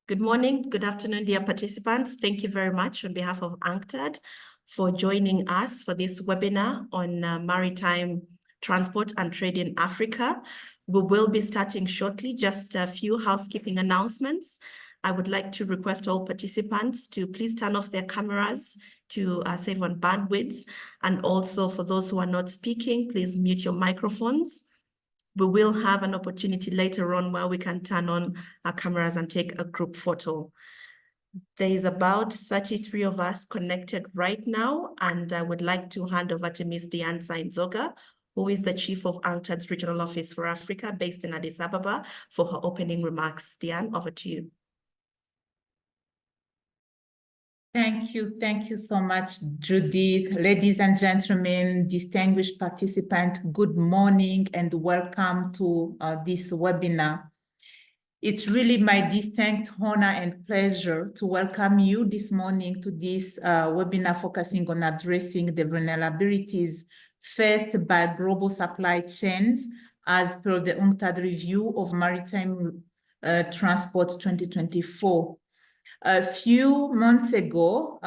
Good morning, good afternoon, dear participants. Thank you very much on behalf of UNCTAD for joining us for this webinar on maritime transport and trade in Africa. We will be starting shortly, just a few housekeeping announcements. I would like to request all participants to please turn off their cameras to save on bandwidth. And also for those who are not speaking, please mute your microphones. We will have an opportunity later on where we can turn on our cameras and take a group photo. There is about 33 of us connected right now, and I would like to hand over to Ms. Diane Sainzoga, who is the Chief of UNCTAD's Regional Office for Africa based in Addis Ababa, for her opening remarks. Diane, over to you. Thank you so much, Judith. Ladies and gentlemen, distinguished participants, good morning and welcome to this webinar. It's really my distinct honor and pleasure to welcome you this morning to this webinar focusing on addressing the vulnerabilities faced by global supply chains as per the UNCTAD review of maritime transport 2024. A few months ago,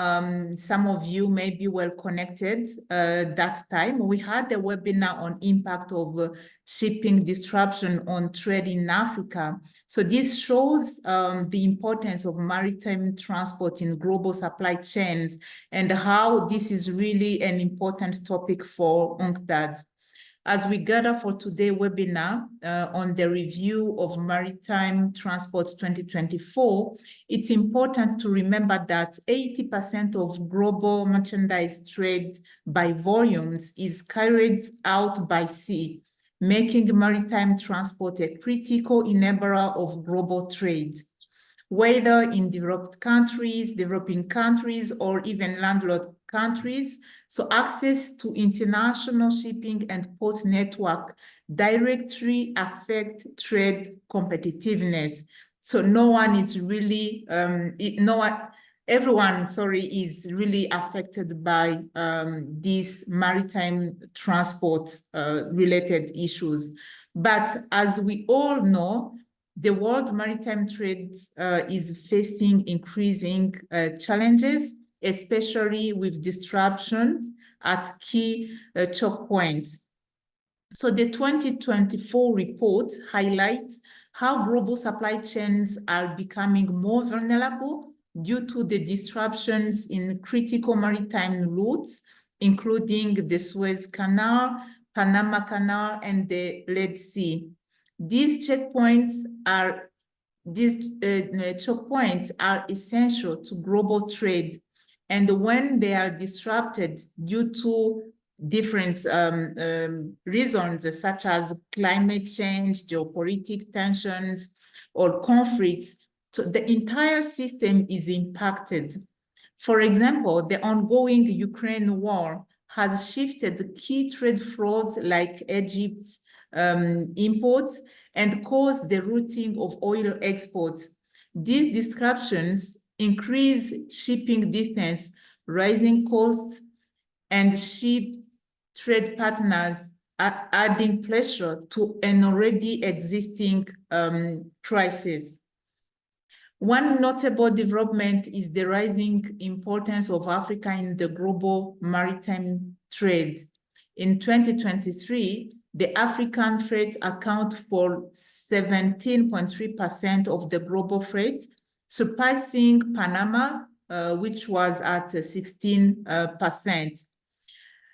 some of you may be well connected that time. We had a webinar on impact of shipping disruption on trade in Africa. So this shows the importance of maritime transport in global supply chains and how this is really an important topic for UNCTAD. As we gather for today's webinar on the review of Maritime Transport 2024, it's important to remember that 80% of global merchandise trade by volumes is carried out by sea, making maritime transport a critical enabler of global trade. Whether in developed countries, developing countries, or even landlocked countries, so access to international shipping and port network directly affect trade competitiveness. So everyone is really affected by these maritime transport related issues. But as we all know, the world maritime trade is facing increasing challenges, especially with disruption at key choke points. So the 2024 report highlights how global supply chains are becoming more vulnerable due to the disruptions in critical maritime routes, including the Suez Canal, Panama Canal, and the Red Sea. These checkpoints are essential to global trade, and when they are disrupted due to different reasons such as climate change, geopolitical tensions, or conflicts, so the entire system is impacted. For example, the ongoing Ukraine war has shifted key trade flows like Egypt's imports and caused the routing of oil exports. These disruptions increase shipping distance, rising costs, and ship trade partners are adding pressure to an already existing crisis. One notable development is the rising importance of Africa in the global maritime trade. In 2023, the African freight account for 17.3% of the global freight, surpassing Panama, which was at 16%.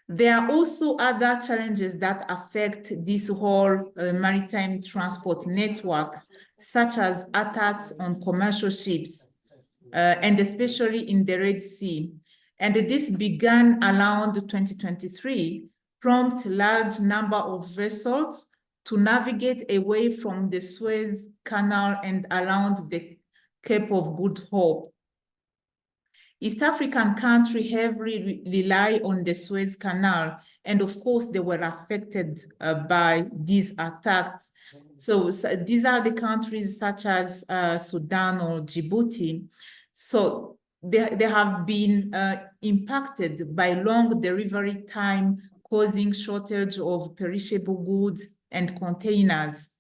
There are also other challenges that affect this whole maritime transport network, such as attacks on commercial ships, and especially in the Red Sea. And this began around 2023, prompt large number of vessels to navigate away from the Suez Canal and around the Cape of Good Hope. East African countries heavily rely on the Suez Canal, and of course they were affected by these attacks. So these are the countries such as Sudan or Djibouti. So they have been impacted by long delivery time, causing shortage of perishable goods and containers.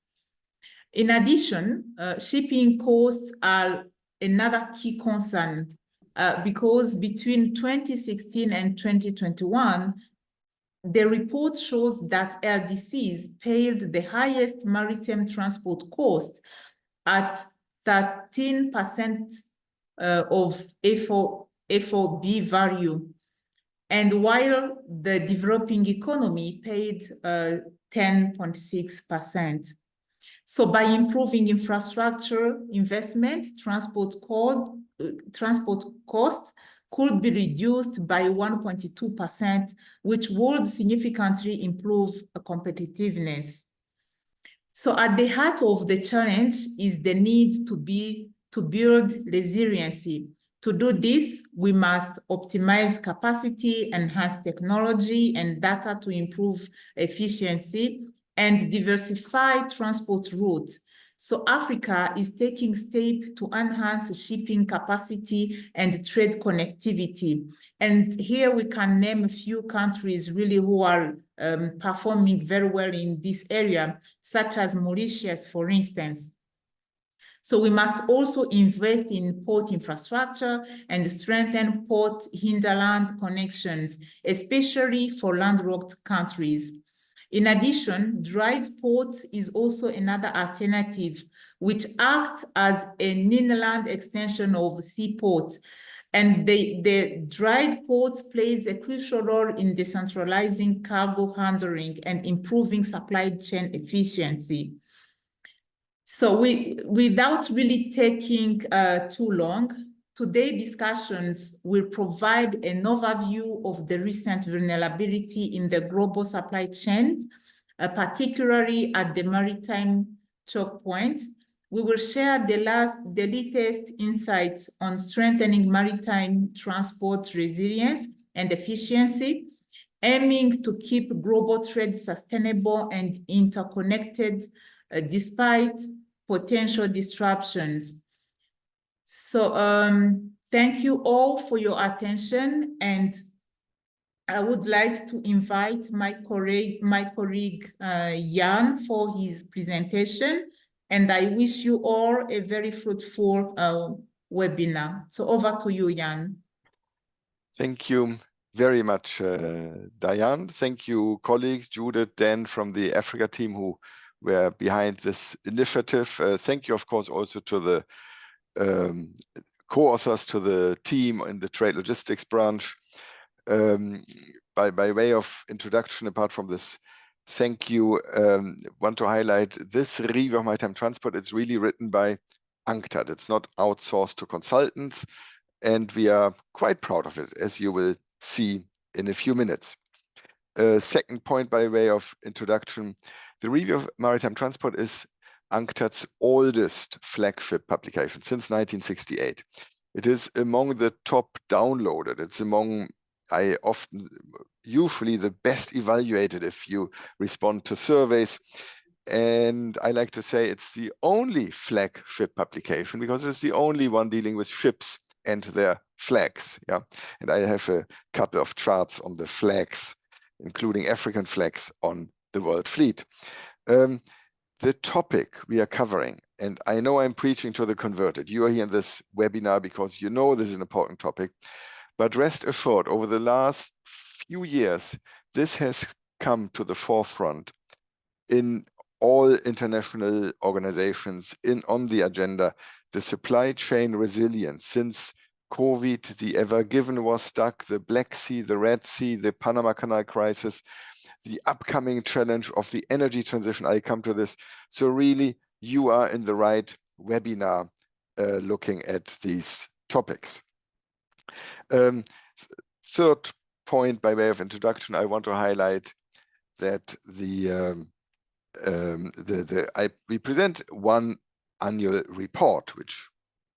In addition, shipping costs are another key concern because between 2016 and 2021, the report shows that LDCs paid the highest maritime transport cost at 13% of FOB value. And while the developing economy paid 10.6%. So by improving infrastructure investment, transport costs could be reduced by 1.2%, which would significantly improve competitiveness. So at the heart of the challenge is the need to build resiliency. To do this, we must optimize capacity, enhance technology and data to improve efficiency, and diversify transport routes. So Africa is taking steps to enhance shipping capacity and trade connectivity. And here we can name a few countries really who are performing very well in this area, such as Mauritius, for instance. So we must also invest in port infrastructure and strengthen port hinterland connections, especially for landlocked countries. In addition, dried ports is also another alternative, which acts as an inland extension of seaports. And the dried ports plays a crucial role in decentralizing cargo handling and improving supply chain efficiency. So without really taking too long, today's discussions will provide an overview of the recent vulnerability in the global supply chains, particularly at the maritime choke points. We will share the latest insights on strengthening maritime transport resilience and efficiency, aiming to keep global trade sustainable and interconnected despite potential disruptions. So thank you all for your attention, and I would like to invite my colleague Jan for his presentation, and I wish you all a very fruitful webinar. So over to you, Jan. Thank you very much, Diane. Thank you, colleagues, Judith, Dan from the Africa team who were behind this initiative. Thank you, of course, also to the co-authors, to the team in the trade logistics branch. By way of introduction, apart from this, thank you. Want to highlight this review of maritime transport. It's really written by UNCTAD. It's not outsourced to consultants, and we are quite proud of it, as you will see in a few minutes. Second point by way of introduction, the review of maritime transport is UNCTAD's oldest flagship publication since 1968. It is among the top downloaded. It's among, usually the best evaluated if you respond to surveys. And I like to say it's the only flagship publication because it's the only one dealing with ships and their flags. Yeah, and I have a couple of charts on the flags, including African flags on the world fleet. The topic we are covering, and I know I'm preaching to the converted. You are here in this webinar because you know this is an important topic, but rest assured, over the last few years, this has come to the forefront in all international organizations on the agenda. The supply chain resilience since COVID, the Ever Given was stuck, the Black Sea, the Red Sea, the Panama Canal crisis, the upcoming challenge of the energy transition. I come to this. So really, you are in the right webinar looking at these topics. Third point by way of introduction, I want to highlight that we present one annual report, which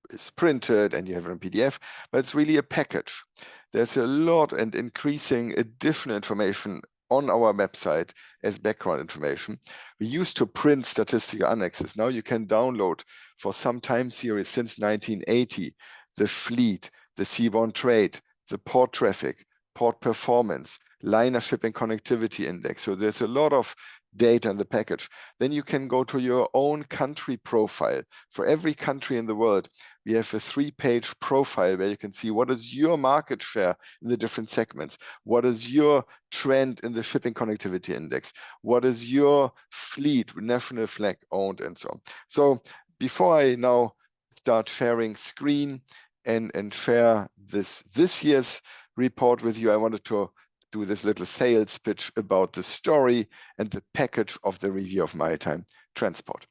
is printed and you have it in PDF, but it's really a package. There's a lot and increasing additional information on our website as background information. We used to print statistical annexes. Now you can download for some time series since 1980, the fleet, the seaborne trade, the port traffic, port performance, liner shipping connectivity index. So there's a lot of data in the package, then you can go to your own country profile. For every country in the world, we have a 3-page profile where you can see what is your market share in the different segments, what is your trend in the shipping connectivity index, what is your fleet, national flag owned, and so on. So before I now start sharing screen and share this year's report with you, I wanted to do this little sales pitch about the story and the package of the review of maritime transport.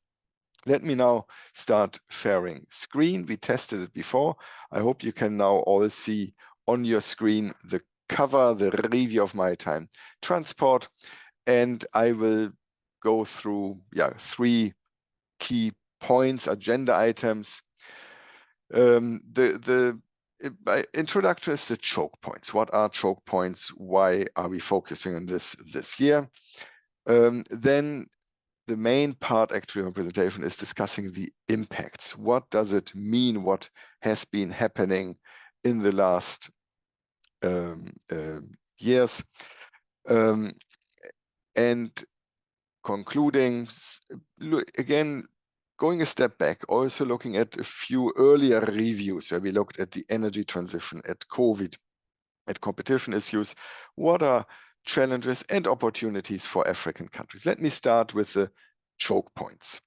Let me now start sharing screen. We tested it before. I hope you can now all see on your screen the cover, the review of maritime transport. And I will go through 3 key points, agenda items. My introduction is the choke points. What are choke points? Why are we focusing on this year? Then the main part actually of the presentation is discussing the impacts. What does it mean? What has been happening in the last years? And concluding, again, going a step back, also looking at a few earlier reviews where we looked at the energy transition, at COVID, at competition issues. What are challenges and opportunities for African countries? Let me start with the choke points.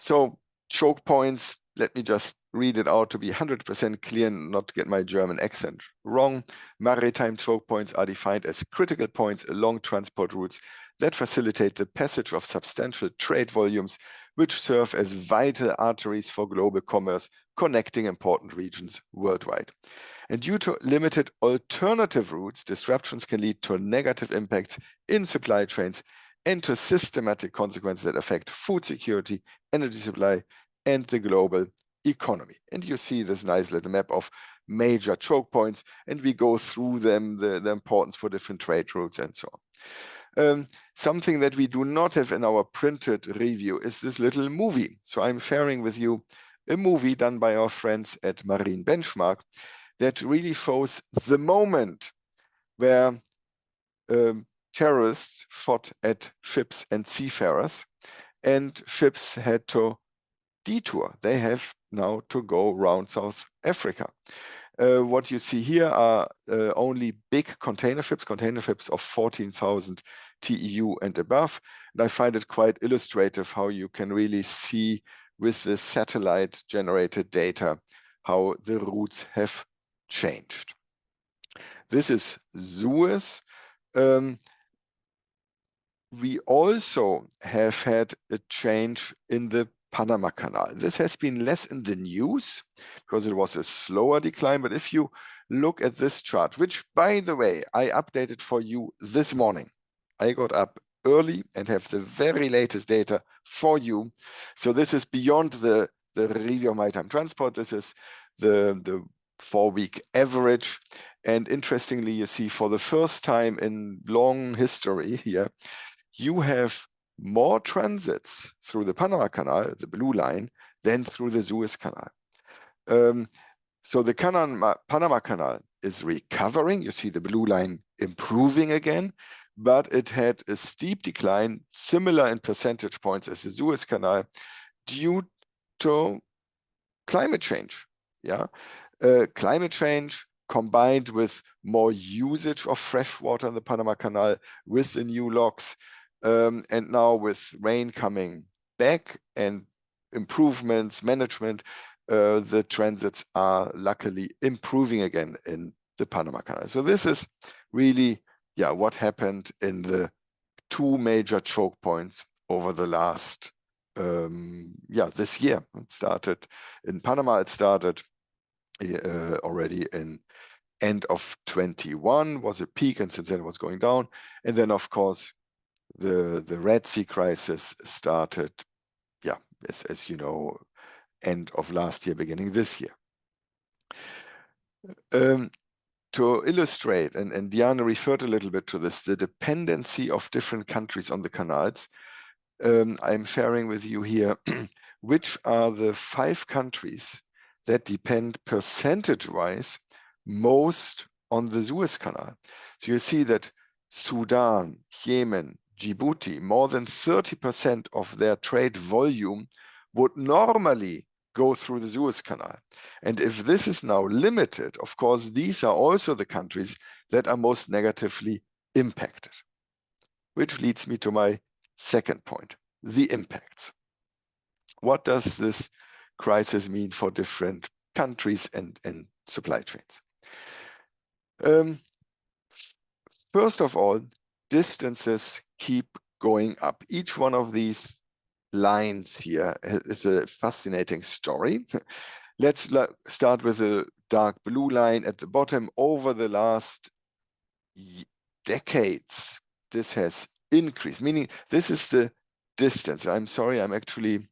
So choke points, let me just read it out to be 100% clear and not get my German accent wrong. Maritime choke points are defined as critical points along transport routes that facilitate the passage of substantial trade volumes, which serve as vital arteries for global commerce, connecting important regions worldwide. And due to limited alternative routes, disruptions can lead to negative impacts in supply chains and to systematic consequences that affect food security, energy supply, and the global economy. And you see this nice little map of major choke points, and we go through them, the importance for different trade routes and so on. Something that we do not have in our printed review is this little movie. So I'm sharing with you a movie done by our friends at Marine Benchmark that really shows the moment where terrorists shot at ships and seafarers, and ships had to detour. They have now to go around South Africa. What you see here are only big container ships of 14,000 TEU and above. And I find it quite illustrative how you can really see with the satellite generated data how the routes have changed. This is Suez. We also have had a change in the Panama Canal. This has been less in the news because it was a slower decline. But if you look at this chart, which, by the way, I updated for you this morning. I got up early and have the very latest data for you. So this is beyond the review of maritime transport. This is the 4-week average. And interestingly, you see for the first time in long history here, you have more transits through the Panama Canal, the blue line, than through the Suez Canal. So the Panama Canal is recovering. You see the blue line improving again, but it had a steep decline, similar in percentage points as the Suez Canal, due to climate change. Climate change combined with more usage of fresh water in the Panama Canal with the new locks, and now with rain coming back and improvements, management, the transits are luckily improving again in the Panama Canal. So this is really, what happened in the 2 major choke points over the last, this year. It started in Panama, it started already in end of 21, was a peak, and since then it was going down. And then, of course, the Red Sea crisis started, as you know, end of last year, beginning this year. To illustrate, and Diana referred a little bit to this, the dependency of different countries on the canals, I'm sharing with you here which are the 5 countries that depend percentage-wise most on the Suez Canal. So you see that Sudan, Yemen, Djibouti, more than 30% of their trade volume would normally go through the Suez Canal. And if this is now limited, of course, these are also the countries that are most negatively impacted. Which leads me to my second point, the impacts. What does this crisis mean for different countries and supply chains? First of all, distances keep going up. Each one of these lines here is a fascinating story. Let's start with the dark blue line at the bottom. Over the last decades, this has increased, meaning this is the distance. I'm sorry, I'm actually,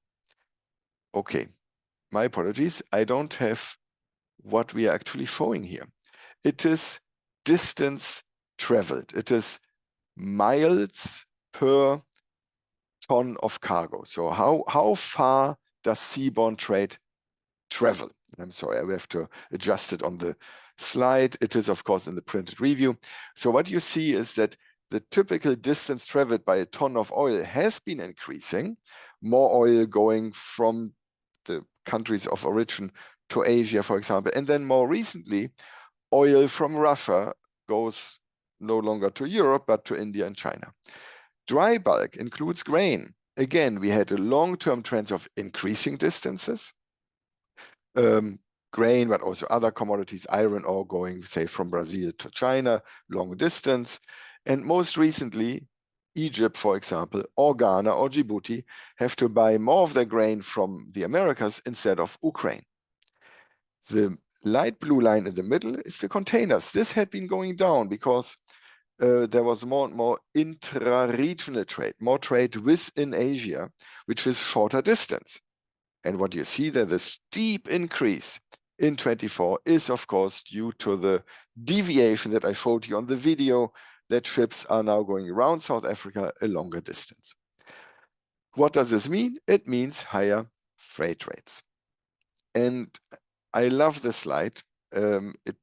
okay, my apologies. I don't have what we are actually showing here. It is distance traveled. It is miles per ton of cargo. So how far does seaborne trade travel? I'm sorry, I will have to adjust it on the slide. It is, of course, in the printed review. So what you see is that the typical distance traveled by a ton of oil has been increasing, more oil going from the countries of origin to Asia, for example. And then more recently, oil from Russia goes no longer to Europe, but to India and China. Dry bulk includes grain. Again, we had a long-term trend of increasing distances. Grain, but also other commodities, iron ore going, say, from Brazil to China, long distance. And most recently, Egypt, for example, or Ghana or Djibouti have to buy more of their grain from the Americas instead of Ukraine. The light blue line in the middle is the containers. This had been going down because there was more and more intra-regional trade, more trade within Asia, which is shorter distance. And what you see there, the steep increase in 24 is, of course, due to the deviation that I showed you on the video, that ships are now going around South Africa a longer distance. What does this mean? It means higher freight rates. And I love this slide. It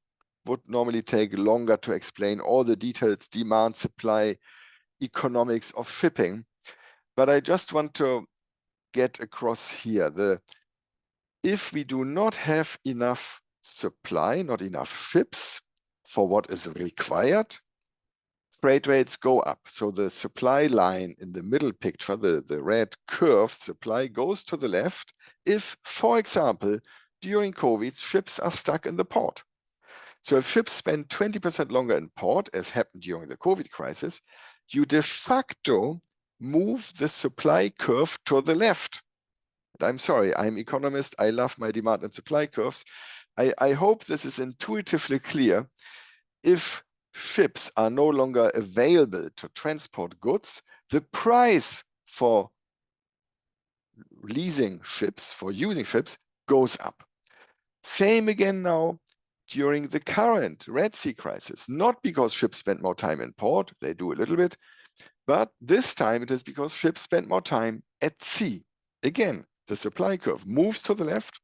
would normally take longer to explain all the details, demand, supply, economics of shipping. But I just want to get across here, if we do not have enough supply, not enough ships for what is required, freight rates go up. So the supply line in the middle picture, the red curve, supply goes to the left if, for example, during COVID, ships are stuck in the port. So if ships spend 20% longer in port, as happened during the COVID crisis, you de facto move the supply curve to the left. And I'm sorry, I'm economist. I love my demand and supply curves. I hope this is intuitively clear. If ships are no longer available to transport goods, the price for leasing ships, for using ships, goes up. Same again now during the current Red Sea crisis, not because ships spend more time in port, they do a little bit, but this time it is because ships spend more time at sea. Again, the supply curve moves to the left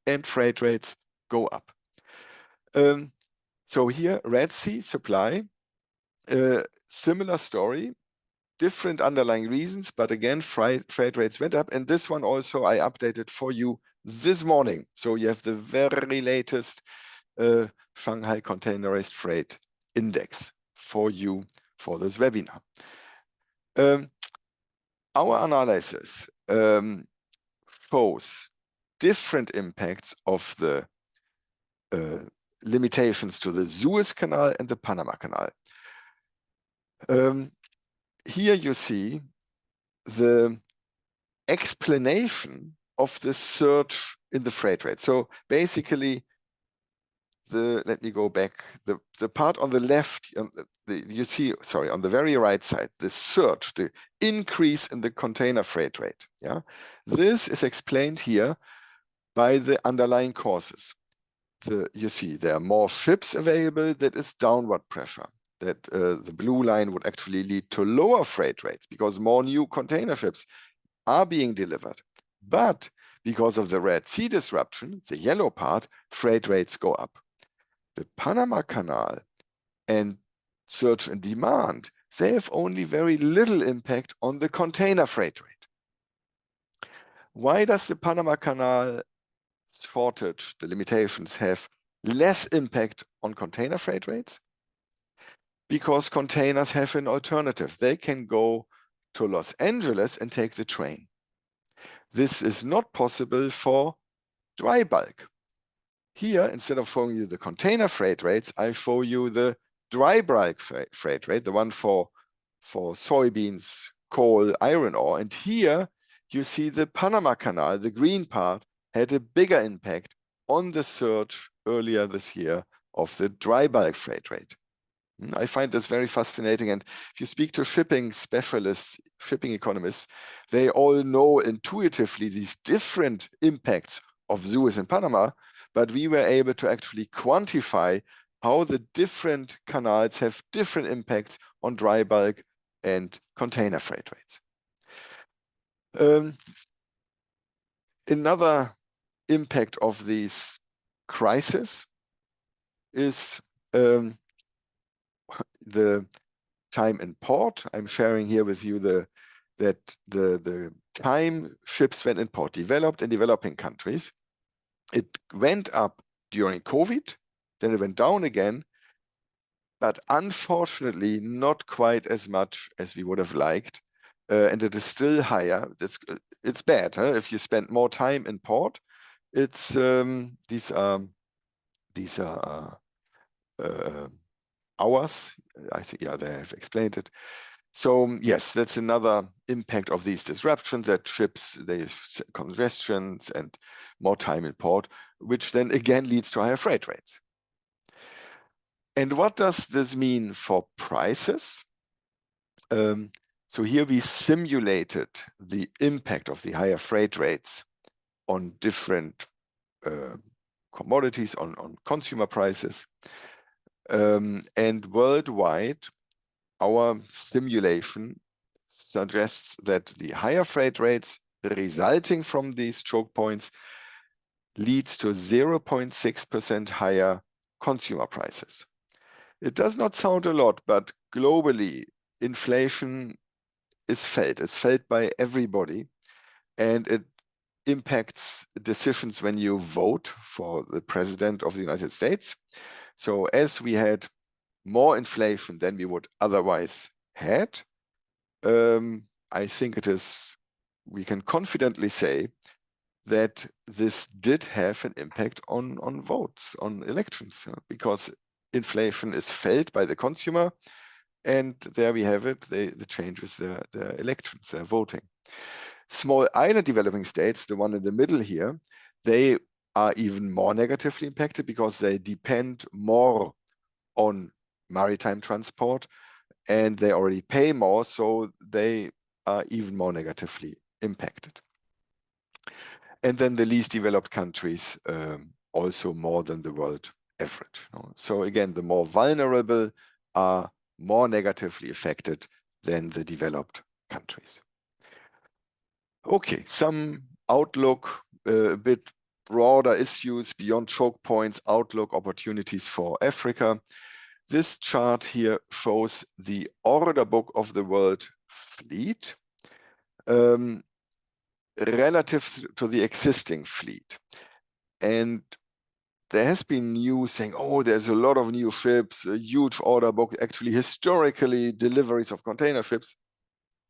and freight rates go up. So here, Red Sea supply, similar story, different underlying reasons, but again, freight rates went up. And this one also I updated for you this morning. So you have the very latest Shanghai Containerized Freight Index for you for this webinar. Our analysis shows different impacts of the limitations to the Suez Canal and the Panama Canal. Here you see the explanation of the surge in the freight rate. So basically, let me go back, the part on the left, you see, sorry, on the very right side, the surge, the increase in the container freight rate. Yeah, this is explained here by the underlying causes. You see there are more ships available, that is downward pressure. That the blue line would actually lead to lower freight rates because more new container ships are being delivered. But because of the Red Sea disruption, the yellow part, freight rates go up. The Panama Canal and surge in demand, they have only very little impact on the container freight rate. Why does the Panama Canal shortage, the limitations, have less impact on container freight rates? Because containers have an alternative. They can go to Los Angeles and take the train. This is not possible for dry bulk. Here, instead of showing you the container freight rates, I show you the dry bulk freight rate, the one for soybeans, coal, iron ore. And here you see the Panama Canal, the green part, had a bigger impact on the surge earlier this year of the dry bulk freight rate. I find this very fascinating. And if you speak to shipping specialists, shipping economists, they all know intuitively these different impacts of Suez and Panama, but we were able to actually quantify how the different canals have different impacts on dry bulk and container freight rates. Another impact of these crises is the time in port. I'm sharing here with you that the time ships went in port, developed and developing countries. It went up during COVID, then it went down again, but unfortunately not quite as much as we would have liked. And it is still higher. It's bad, huh? If you spend more time in port. It's these are hours. I think, yeah, they have explained it. So yes, that's another impact of these disruptions, that ships, they have congestions and more time in port, which then again leads to higher freight rates. And what does this mean for prices? So here we simulated the impact of the higher freight rates on different commodities, on consumer prices. And worldwide, our simulation suggests that the higher freight rates resulting from these choke points leads to 0.6% higher consumer prices. It does not sound a lot, but globally, inflation is felt. It's felt by everybody, and it impacts decisions when you vote for the president of the United States. So as we had more inflation than we would otherwise had, I think we can confidently say that this did have an impact on votes, on elections, because inflation is felt by the consumer, and there we have it, the changes their elections, their voting. Small island developing states, the one in the middle here, they are even more negatively impacted because they depend more on maritime transport and they already pay more, so they are even more negatively impacted. And then the least developed countries also more than the world average. So again, the more vulnerable are more negatively affected than the developed countries. Okay, some outlook, a bit broader issues beyond choke points, outlook opportunities for Africa. This chart here shows the order book of the world fleet relative to the existing fleet. And there has been news saying, oh, there's a lot of new ships, a huge order book, actually historically deliveries of container ships.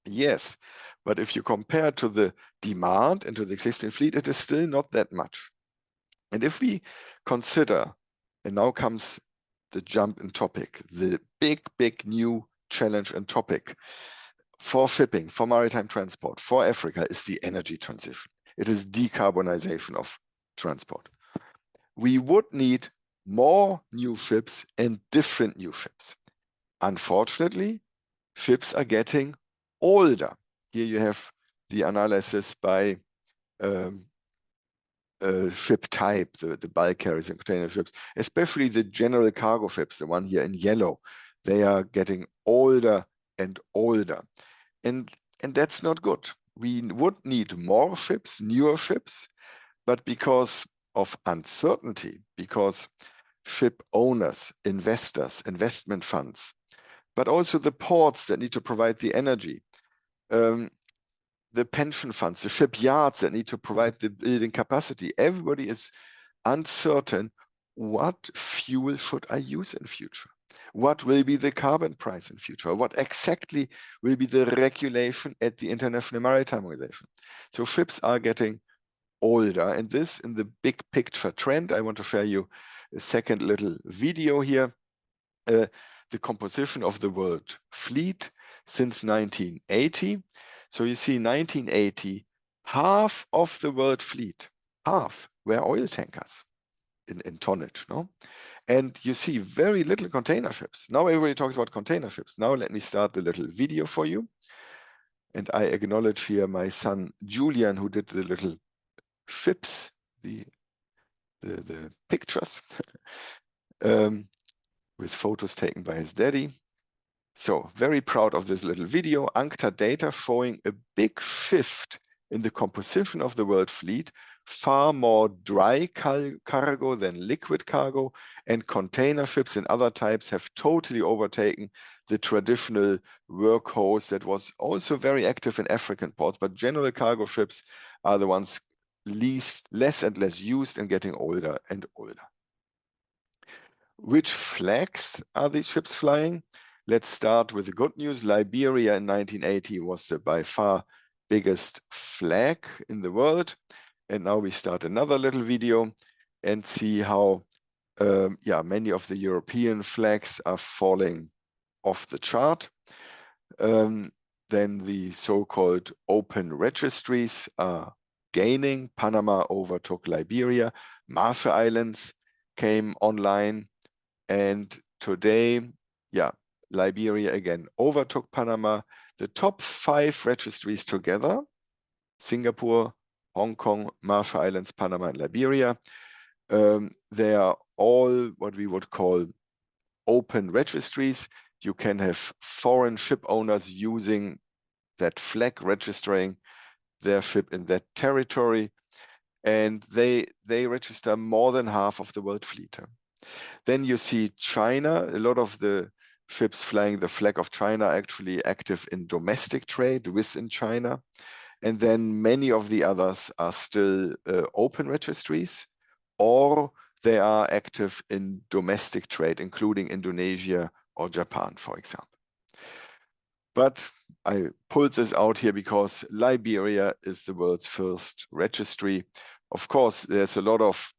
Yes, but if you compare to the demand and to the existing fleet, it is still not that much. And if we consider, and now comes the jump in topic, the big new challenge and topic for shipping, for maritime transport, for Africa is the energy transition. It is decarbonization of transport. We would need more new ships and different new ships. Unfortunately, ships are getting older. Here you have the analysis by ship type, the bulk carriers and container ships, especially the general cargo ships, the one here in yellow. They are getting older and older. And that's not good. We would need more ships, newer ships, but because of uncertainty, because ship owners, investors, investment funds but also the ports that need to provide the energy, the pension funds, the shipyards that need to provide the building capacity. Everybody is uncertain, what fuel should I use in future? What will be the carbon price in future? What exactly will be the regulation at the International Maritime Organization? So ships are getting older, and this in the big picture trend. I want to share you a second little video here. The composition of the world fleet since 1980. So you see 1980, half of the world fleet, half were oil tankers in tonnage, no? And you see very little container ships. Now everybody talks about container ships. Now let me start the little video for you. And I acknowledge here my son Julian, who did the little ships, the pictures with photos taken by his daddy. So very proud of this little video. UNCTAD data showing a big shift in the composition of the world fleet, far more dry cargo than liquid cargo, and container ships and other types have totally overtaken the traditional workhorse that was also very active in African ports, but general cargo ships are the ones less and less used and getting older and older. Which flags are these ships flying? Let's start with the good news. Liberia in 1980 was the by far biggest flag in the world. And now we start another little video and see how many of the European flags are falling off the chart. Then the so-called open registries are gaining. Panama overtook Liberia. Marshall Islands came online. And today, Liberia again overtook Panama. The top 5 registries together, Singapore, Hong Kong, Marshall Islands, Panama, and Liberia, they are all what we would call open registries. You can have foreign ship owners using that flag, registering their ship in that territory, and they register more than half of the world fleet. Then you see China. A lot of the ships flying the flag of China are actually active in domestic trade within China. And then many of the others are still open registries, or they are active in domestic trade, including Indonesia or Japan, for example. But I pulled this out here because Liberia is the world's first registry. Of course, there's a lot of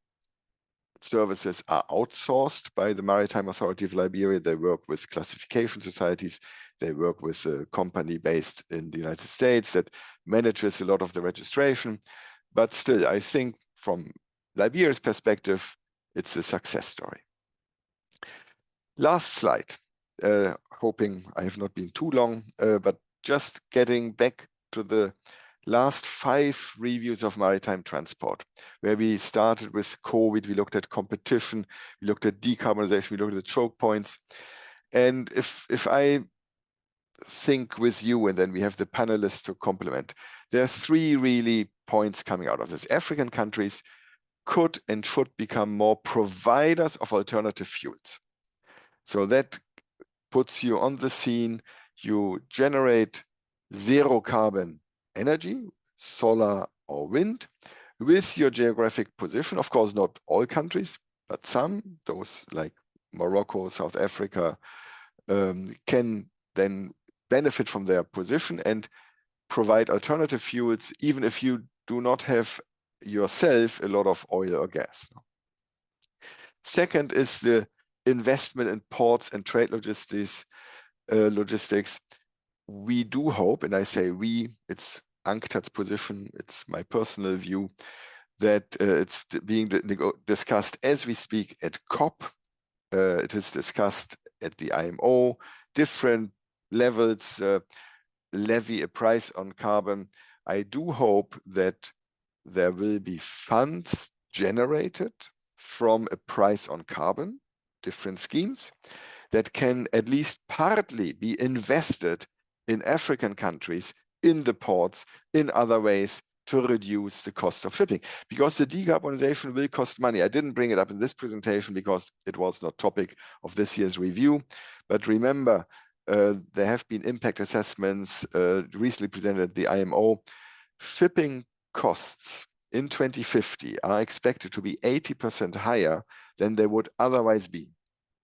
services are outsourced by the Maritime Authority of Liberia. They work with classification societies. They work with a company based in the United States that manages a lot of the registration. But still, I think from Liberia's perspective, it's a success story. Last slide, hoping I have not been too long, but just getting back to the last 5 reviews of maritime transport, where we started with COVID, we looked at competition, we looked at decarbonization, we looked at the choke points. And if I think with you, and then we have the panelists to complement, there are 3 really points coming out of this. African countries could and should become more providers of alternative fuels. So that puts you on the scene. You generate zero carbon energy, solar or wind, with your geographic position. Of course, not all countries, but some, those like Morocco, South Africa, can then benefit from their position and provide alternative fuels, even if you do not have yourself a lot of oil or gas. Second is the investment in ports and trade logistics. We do hope, and I say we, it's UNCTAD's position, it's my personal view, that it's being discussed as we speak at COP. It is discussed at the IMO, different levels, levy a price on carbon. I do hope that there will be funds generated from a price on carbon, different schemes, that can at least partly be invested in African countries, in the ports, in other ways to reduce the cost of shipping. Because the decarbonization will cost money. I didn't bring it up in this presentation because it was not topic of this year's review. But remember, There have been impact assessments recently presented at the IMO. Shipping costs in 2050 are expected to be 80% higher than they would otherwise be.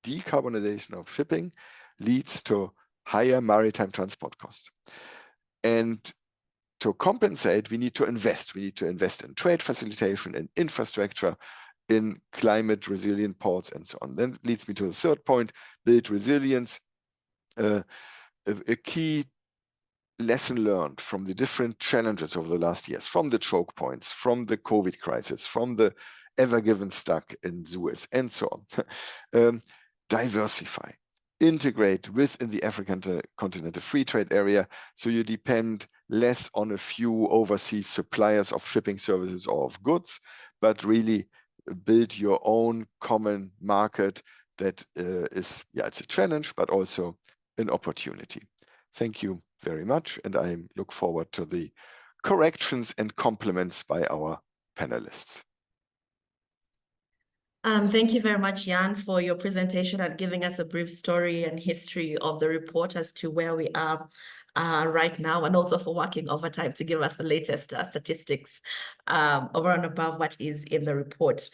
Decarbonization of shipping leads to higher maritime transport costs. And to compensate, we need to invest. We need to invest in trade facilitation, in infrastructure, in climate resilient ports, and so on. Then leads me to the third point: build resilience. A key lesson learned from the different challenges over the last years, from the choke points, from the COVID crisis, from the Ever Given stuck in Suez, and so on. Diversify, integrate within the African continental free trade area, so you depend less on a few overseas suppliers of shipping services or of goods, but really build your own common market that is, it's a challenge, but also an opportunity. Thank you very much, and I look forward to the corrections and compliments by our panelists. Thank you very much, Jan, for your presentation and giving us a brief story and history of the report as to where we are right now, and also for working overtime to give us the latest statistics over and above what is in the report.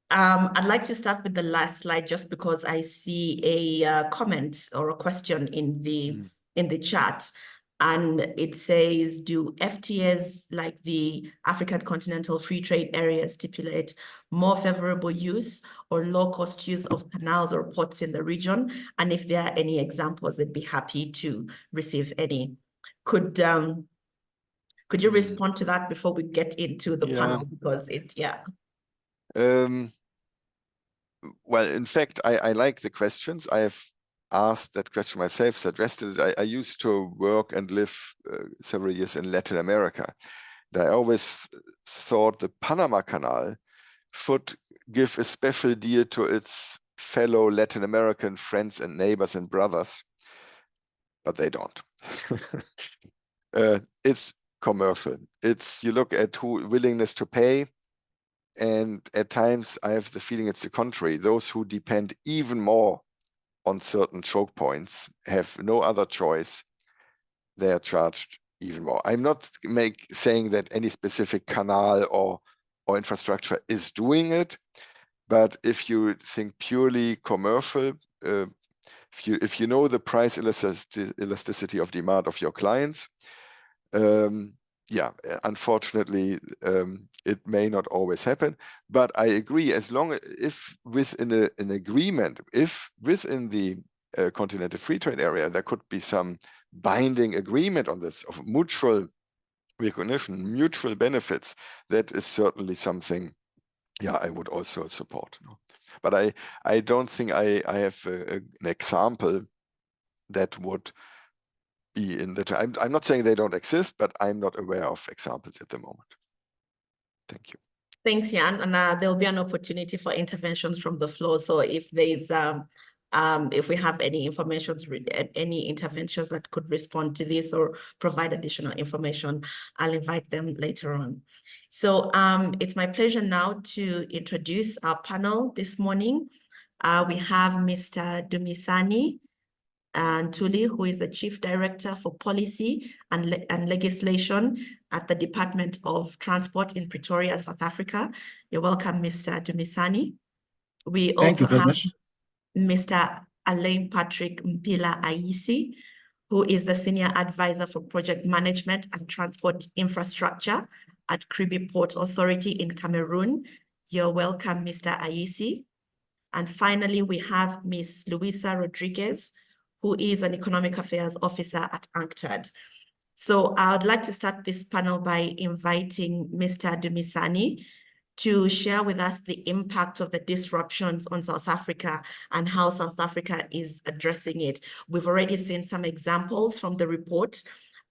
I'd like to start with the last slide just because I see a comment or a question in the chat. And it says, do FTAs like the African Continental Free Trade Area stipulate more favorable use or low-cost use of canals or ports in the region? And if there are any examples, they'd be happy to receive any. Could you respond to that before we get into the panel? Because well, in fact, I like the questions. I have asked that question myself, suggested it. I used to work and live several years in Latin America. And I always thought the Panama Canal should give a special deal to its fellow Latin American friends and neighbors and brothers, but they don't. It's commercial. You look at willingness to pay, and at times I have the feeling it's the contrary. Those who depend even more on certain choke points have no other choice. They are charged even more. I'm not saying that any specific canal or infrastructure is doing it, but if you think purely commercial, if you know the price elasticity of demand of your clients, unfortunately, it may not always happen. But I agree, as long as if within an agreement, if within the continental free trade area, there could be some binding agreement on this of mutual recognition, mutual benefits, that is certainly something, I would also support. But I don't think I have an example that would be in the. I'm not saying they don't exist, but I'm not aware of examples at the moment. Thank you. Thanks, Jan. And there'll be an opportunity for interventions from the floor. So if there's if we have any interventions that could respond to this or provide additional information, I'll invite them later on. So it's my pleasure now to introduce our panel this morning. We have Mr. Dumisani Ntuli, who is the Chief Director for Policy and Legislation at the Department of Transport in Pretoria, South Africa. You're welcome, Mr. Dumisani. We also have Mr. Alain Patrick Mpila Aisi, who is the Senior Advisor for Project Management and Transport Infrastructure at Kribi Port Authority in Cameroon. You're welcome, Mr. Aisi. And finally, we have Ms. Luisa Rodriguez, who is an Economic Affairs Officer at UNCTAD. So I would like to start this panel by inviting Mr. Dumisani to share with us the impact of the disruptions on South Africa and how South Africa is addressing it. We've already seen some examples from the report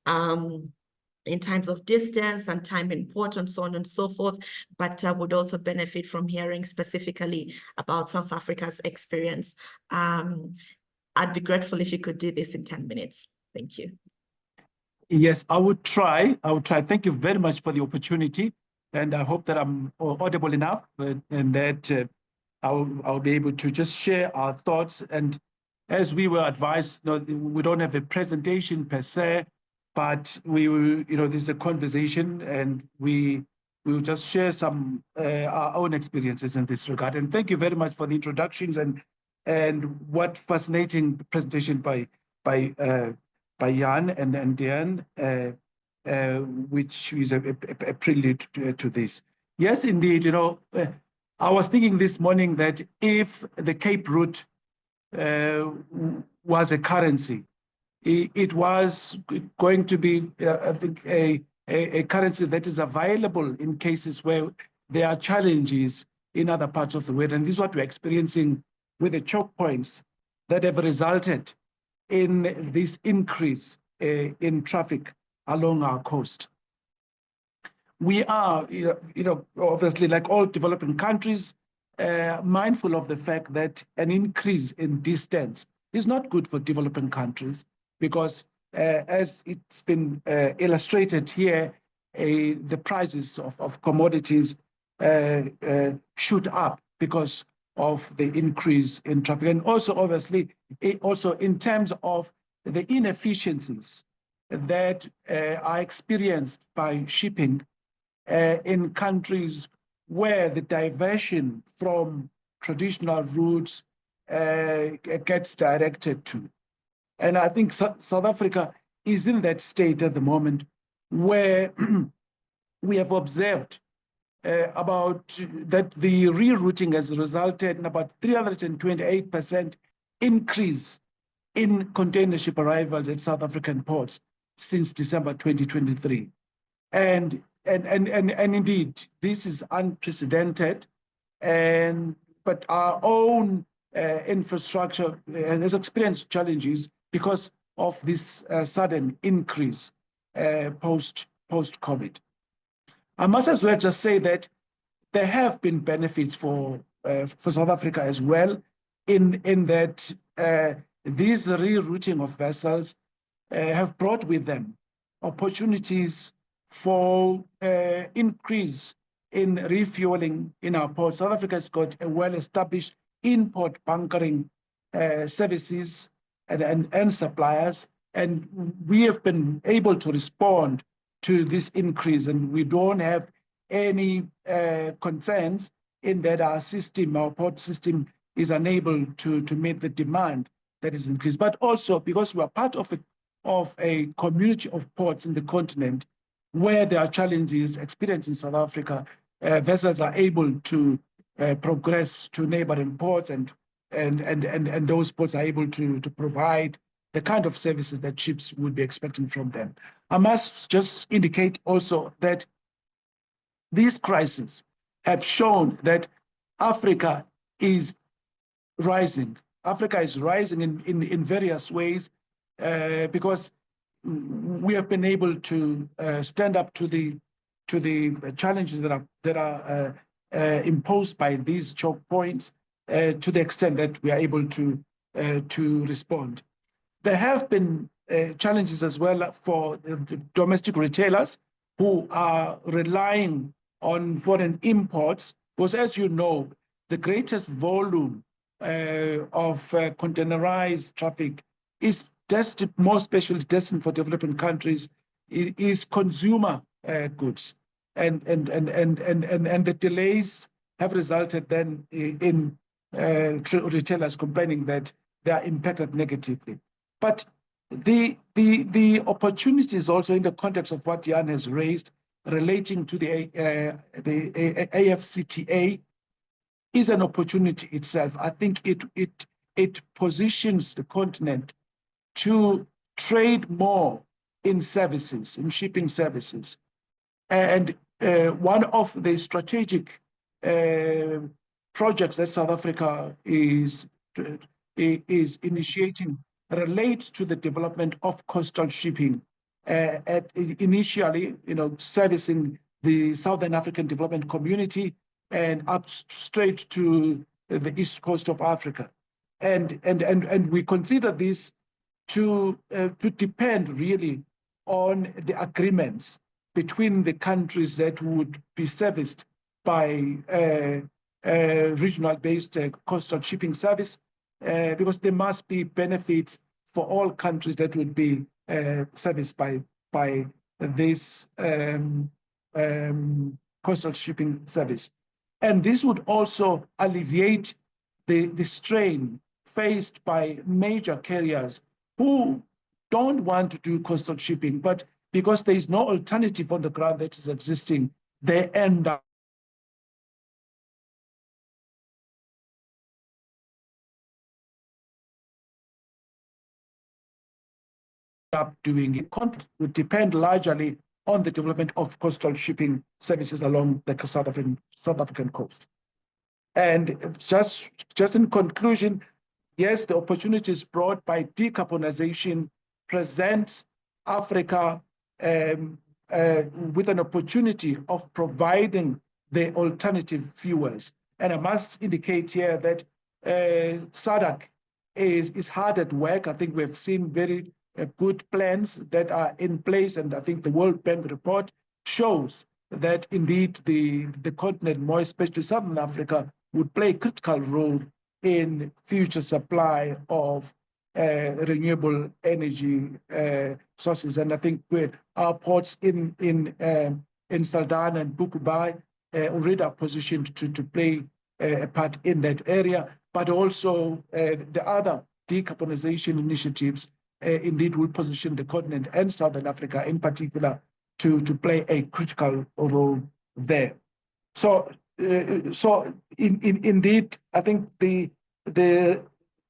in terms of distance and time in port and so on and so forth, but would also benefit from hearing specifically about South Africa's experience. I'd be grateful if you could do this in 10 minutes. Thank you. Yes, I would try. Thank you very much for the opportunity. And I hope that I'm audible enough and that I'll be able to just share our thoughts and as we were advised, we don't have a presentation per se, but we will, this is a conversation, and we will just share some our own experiences in this regard. And thank you very much for the introductions and what fascinating presentation by Jan and Diane, which is a prelude to this. Yes, indeed. I was thinking this morning that if the Cape route was a currency, it was going to be, I think, a currency that is available in cases where there are challenges in other parts of the world. And this is what we're experiencing with the choke points that have resulted in this increase in traffic along our coast. We are, obviously, like all developing countries, mindful of the fact that an increase in distance is not good for developing countries, because as it's been illustrated here, the prices of commodities shoot up because of the increase in traffic. And also, obviously, also in terms of the inefficiencies that are experienced by shipping in countries where the diversion from traditional routes gets directed to. And I think South Africa is in that state at the moment where we have observed about that the rerouting has resulted in about 328% increase in container ship arrivals at South African ports since December 2023. And indeed, this is unprecedented. But our own infrastructure has experienced challenges because of this sudden increase post-COVID. I must as well just say that there have been benefits for South Africa as well, in that these rerouting of vessels have brought with them opportunities for increase in refueling in our ports. South Africa has got a well-established import bunkering services and suppliers, and we have been able to respond to this increase, and we don't have any concerns in that our port system is unable to meet the demand that is increased. But also because we are part of a community of ports in the continent where there are challenges experienced in South Africa, vessels are able to progress to neighboring ports, and those ports are able to provide the kind of services that ships would be expecting from them. I must just indicate also that these crises have shown that Africa is rising. Africa is rising in various ways because we have been able to stand up to the challenges that are imposed by these choke points to the extent that we are able to respond. There have been challenges as well for the domestic retailers who are relying on foreign imports, because as you know, the greatest volume of containerized traffic is more especially destined for developing countries is consumer goods, and the delays have resulted then in retailers complaining that they are impacted negatively. But the opportunities also in the context of what Jan has raised relating to the AfCFTA is an opportunity itself. I think it positions the continent to trade more in services, in shipping services. And one of the strategic projects that South Africa is initiating relates to the development of coastal shipping, initially, servicing the Southern African Development Community and up straight to the east coast of Africa. And we consider this to depend really on the agreements between the countries that would be serviced by regional-based coastal shipping service because there must be benefits for all countries that would be serviced by this coastal shipping service. And this would also alleviate the strain faced by major carriers who don't want to do coastal shipping, but because there is no alternative on the ground that is existing, they end up doing it. Would depend largely on the development of coastal shipping services along the South African coast. And just in conclusion, yes, the opportunities brought by decarbonization presents Africa with an opportunity of providing the alternative fuels. And I must indicate here that SADC is hard at work. I think we've seen very good plans that are in place, and I think the World Bank report shows that indeed the continent, more especially Southern Africa, would play a critical role in future supply of renewable energy sources. And I think our ports in Saldanha and Bukubai already are positioned to play a part in that area, but also the other decarbonization initiatives indeed will position the continent and Southern Africa in particular to play a critical role there. So indeed, I think the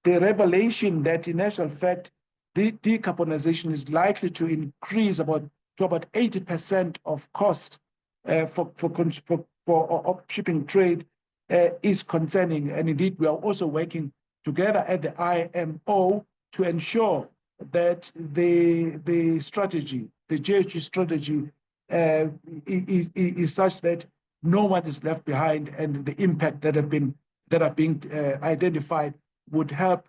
revelation that in actual fact, the decarbonization is likely to increase to about 80% of costs for shipping trade is concerning. And indeed, we are also working together at the IMO to ensure that the strategy, the GHG strategy, is such that no one is left behind, and the impact that are being identified would help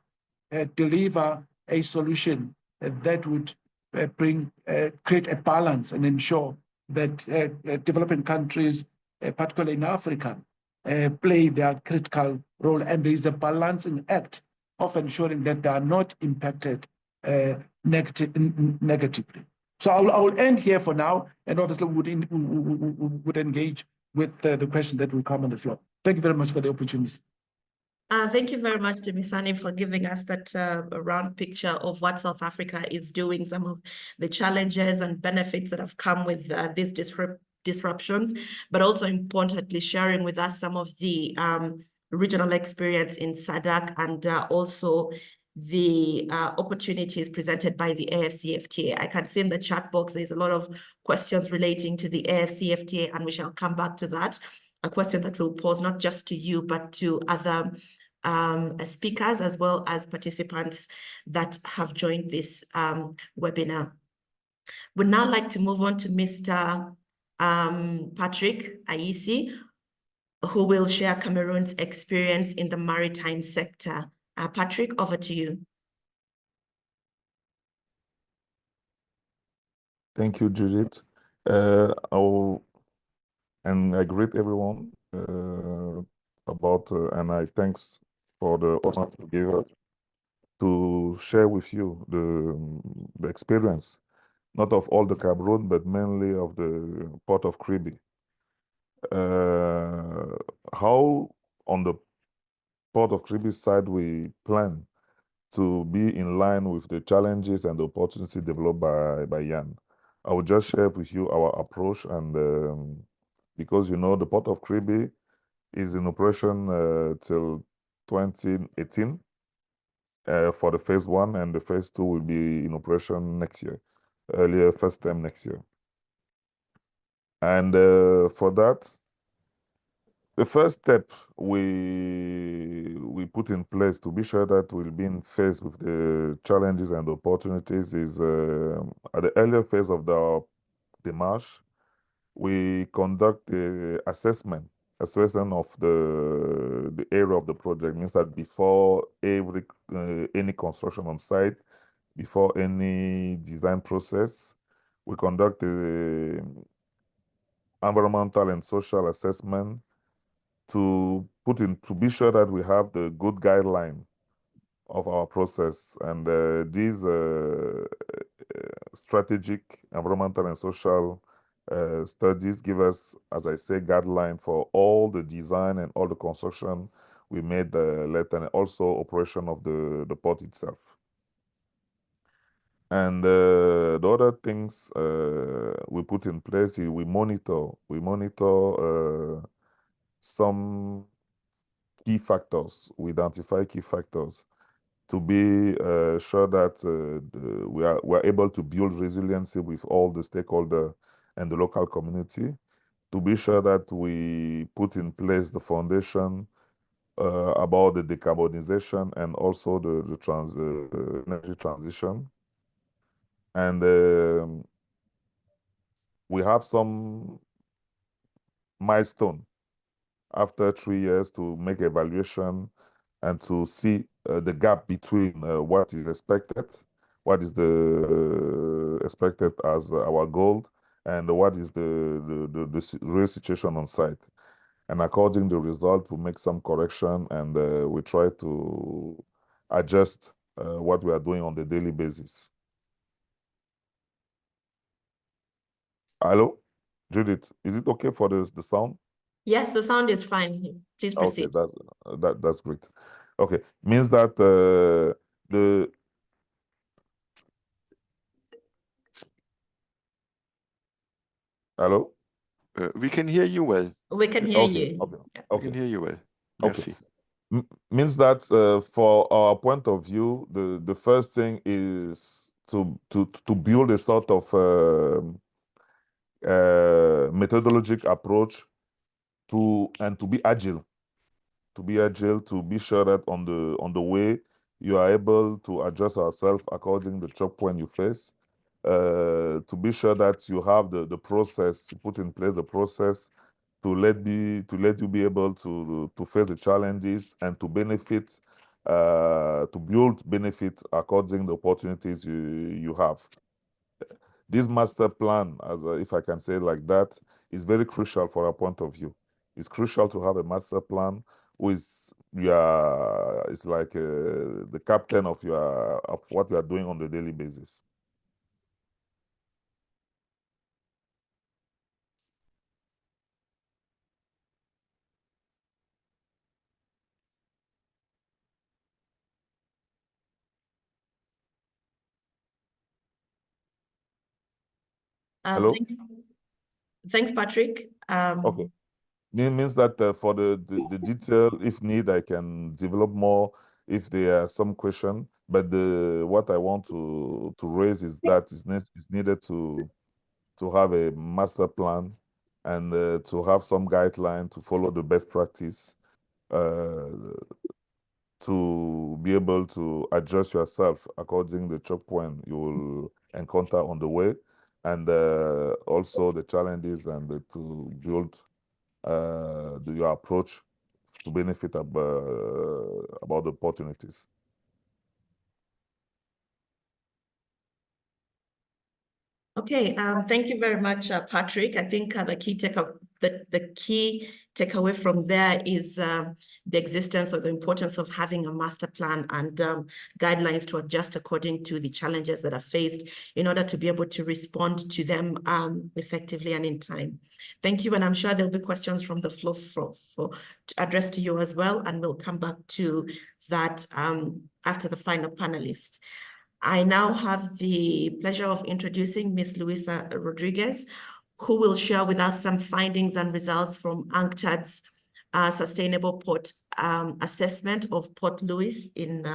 deliver a solution that would create a balance and ensure that developing countries, particularly in Africa, play their critical role. And there is a balancing act of ensuring that they are not impacted negatively. So I will end here for now, and obviously would engage with the question that will come on the floor. Thank you very much for the opportunity. Thank you very much, Dumisani, for giving us that round picture of what South Africa is doing, some of the challenges and benefits that have come with these disruptions, but also importantly sharing with us some of the regional experience in SADC and also the opportunities presented by the AFCFTA. I can see in the chat box there's a lot of questions relating to the AFCFTA, and we shall come back to that. A question that we'll pose not just to you, but to other speakers as well as participants that have joined this webinar. We'd now like to move on to Mr. Patrick Aisi, who will share Cameroon's experience in the maritime sector. Patrick, over to you. Thank you, Judith. I greet everyone and I thanks for the honor to give us to share with you the experience, not of all the Cameroon, but mainly of the port of Kribi. How on the port of Kribi side we plan to be in line with the challenges and the opportunity developed by Jan. I will just share with you our approach, and because you know the port of Kribi is in operation till 2018 for the phase 1, and the phase 2 will be in operation next year, first time next year. And for that, the first step we put in place to be sure that we'll be faced with the challenges and opportunities is at the earlier phase of the démarche, we conduct the assessment of the area of the project. Means that before any construction on site, before any design process, we conduct the environmental and social assessment to be sure that we have the good guideline of our process. And these strategic, environmental, and social studies give us, as I say, guideline for all the design and all the construction we made later, and also operation of the port itself. And the other things we put in place is we monitor some key factors. We identify key factors to be sure that we are able to build resiliency with all the stakeholders and the local community, to be sure that we put in place the foundation about the decarbonization and also the energy transition. And we have some milestone after 3 years to make evaluation and to see the gap between what is expected, what is the expected as our goal, and what is the real situation on site. And according to the result, we make some correction, and we try to adjust what we are doing on the daily basis. Hello, Judith, is it okay for the sound? Yes, the sound is fine. Please Okay, proceed. that's great. Okay, means that the hello? We can hear you well. We can hear Okay, you. okay, Yeah. We okay, can hear you well. okay. Merci. Means that for our point of view, the first thing is to build a sort of methodologic approach to be agile, to be sure that on the way you are able to adjust ourselves according to the choke point you face, to be sure that you have the process, put in place the process to let you be able to face the challenges and to benefit, to build benefit according to the opportunities you have. This master plan, as if I can say it like that, is very crucial for our point of view. It's crucial to have a master plan who is it's like the captain of what you are doing on the daily basis. Hello? Thanks, Patrick. Okay. It means that for the detail, if need, I can develop more if there are some question. But what I want to raise is that it's needed to have a master plan and to have some guideline to follow the best practice, to be able to adjust yourself according to the choke point you will encounter on the way, and also the challenges, and to build your approach to benefit about the opportunities. Okay, thank you very much, Patrick. I think the key takeaway from there is the existence or the importance of having a master plan and guidelines to adjust according to the challenges that are faced in order to be able to respond to them effectively and in time. Thank you, and I'm sure there'll be questions from the floor for addressed to you as well, and we'll come back to that after the final panelist. I now have the pleasure of introducing Ms. Luisa Rodriguez, who will share with us some findings and results from UNCTAD's Sustainable Port Assessment of Port Louis in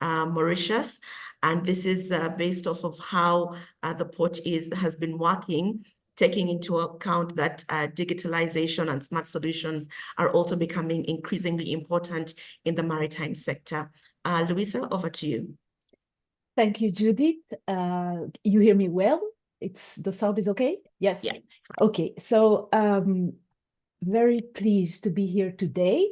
Mauritius. And this is based off of how the port has been working, taking into account that digitalization and smart solutions are also becoming increasingly important in the maritime sector. Luisa, over to you. Thank you, Judith. You hear me well? The sound is okay? Yes. Yeah. Okay. So very pleased to be here today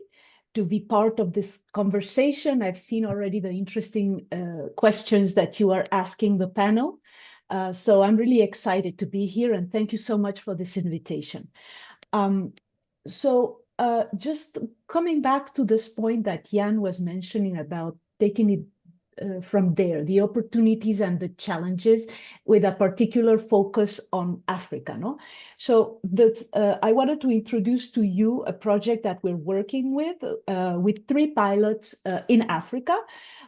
to be part of this conversation. I've seen already the interesting questions that you are asking the panel. So I'm really excited to be here, and thank you so much for this invitation. So just coming back to this point that Jan was mentioning about taking it from there, the opportunities and the challenges, with a particular focus on Africa. No? So I wanted to introduce to you a project that we're working with 3 pilots in Africa.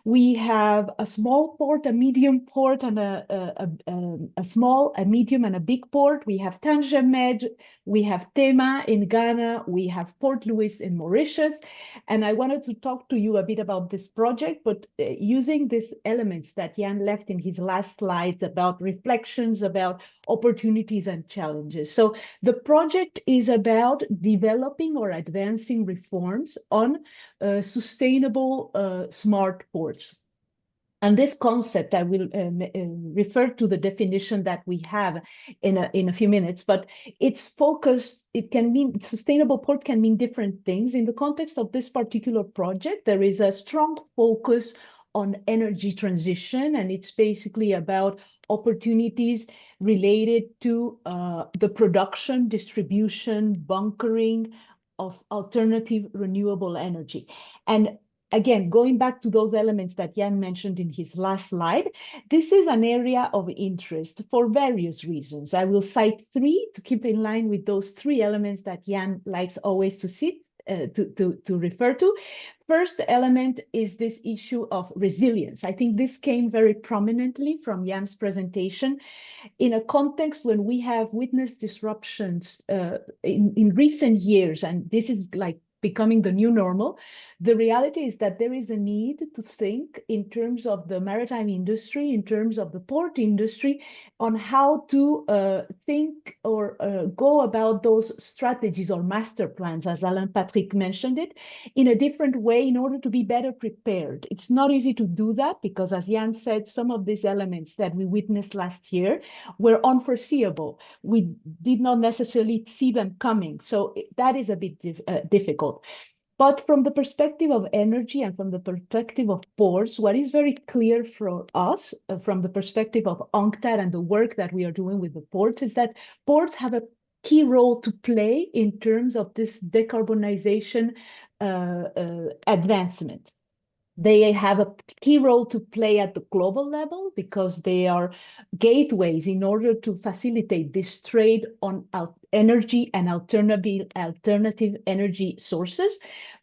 We have a small port, a medium port, and a small, a medium, and a big port. We have Tangier-Med, we have Tema in Ghana, we have Port Louis in Mauritius. And I wanted to talk to you a bit about this project, but using these elements that Jan left in his last slides about reflections, about opportunities and challenges. So the project is about developing or advancing reforms on sustainable smart ports. And this concept, I will refer to the definition that we have in a few minutes, but it's focused, it can mean, sustainable port can mean different things. In the context of this particular project, there is a strong focus on energy transition, and it's basically about opportunities related to the production, distribution, bunkering of alternative renewable energy. And again, going back to those elements that Jan mentioned in his last slide, this is an area of interest for various reasons. I will cite 3 to keep in line with those 3 elements that Jan likes always to refer to. First element is this issue of resilience. I think this came very prominently from Jan's presentation in a context when we have witnessed disruptions in recent years, and this is like becoming the new normal. The reality is that there is a need to think in terms of the maritime industry, in terms of the port industry, on how to think or go about those strategies or master plans, as Alain Patrick mentioned it, in a different way in order to be better prepared. It's not easy to do that because, as Jan said, some of these elements that we witnessed last year were unforeseeable. We did not necessarily see them coming. So that is a bit difficult. But from the perspective of energy and from the perspective of ports, what is very clear for us, from the perspective of UNCTAD and the work that we are doing with the ports, is that ports have a key role to play in terms of this decarbonization advancement. They have a key role to play at the global level because they are gateways in order to facilitate this trade on energy and alternative energy sources.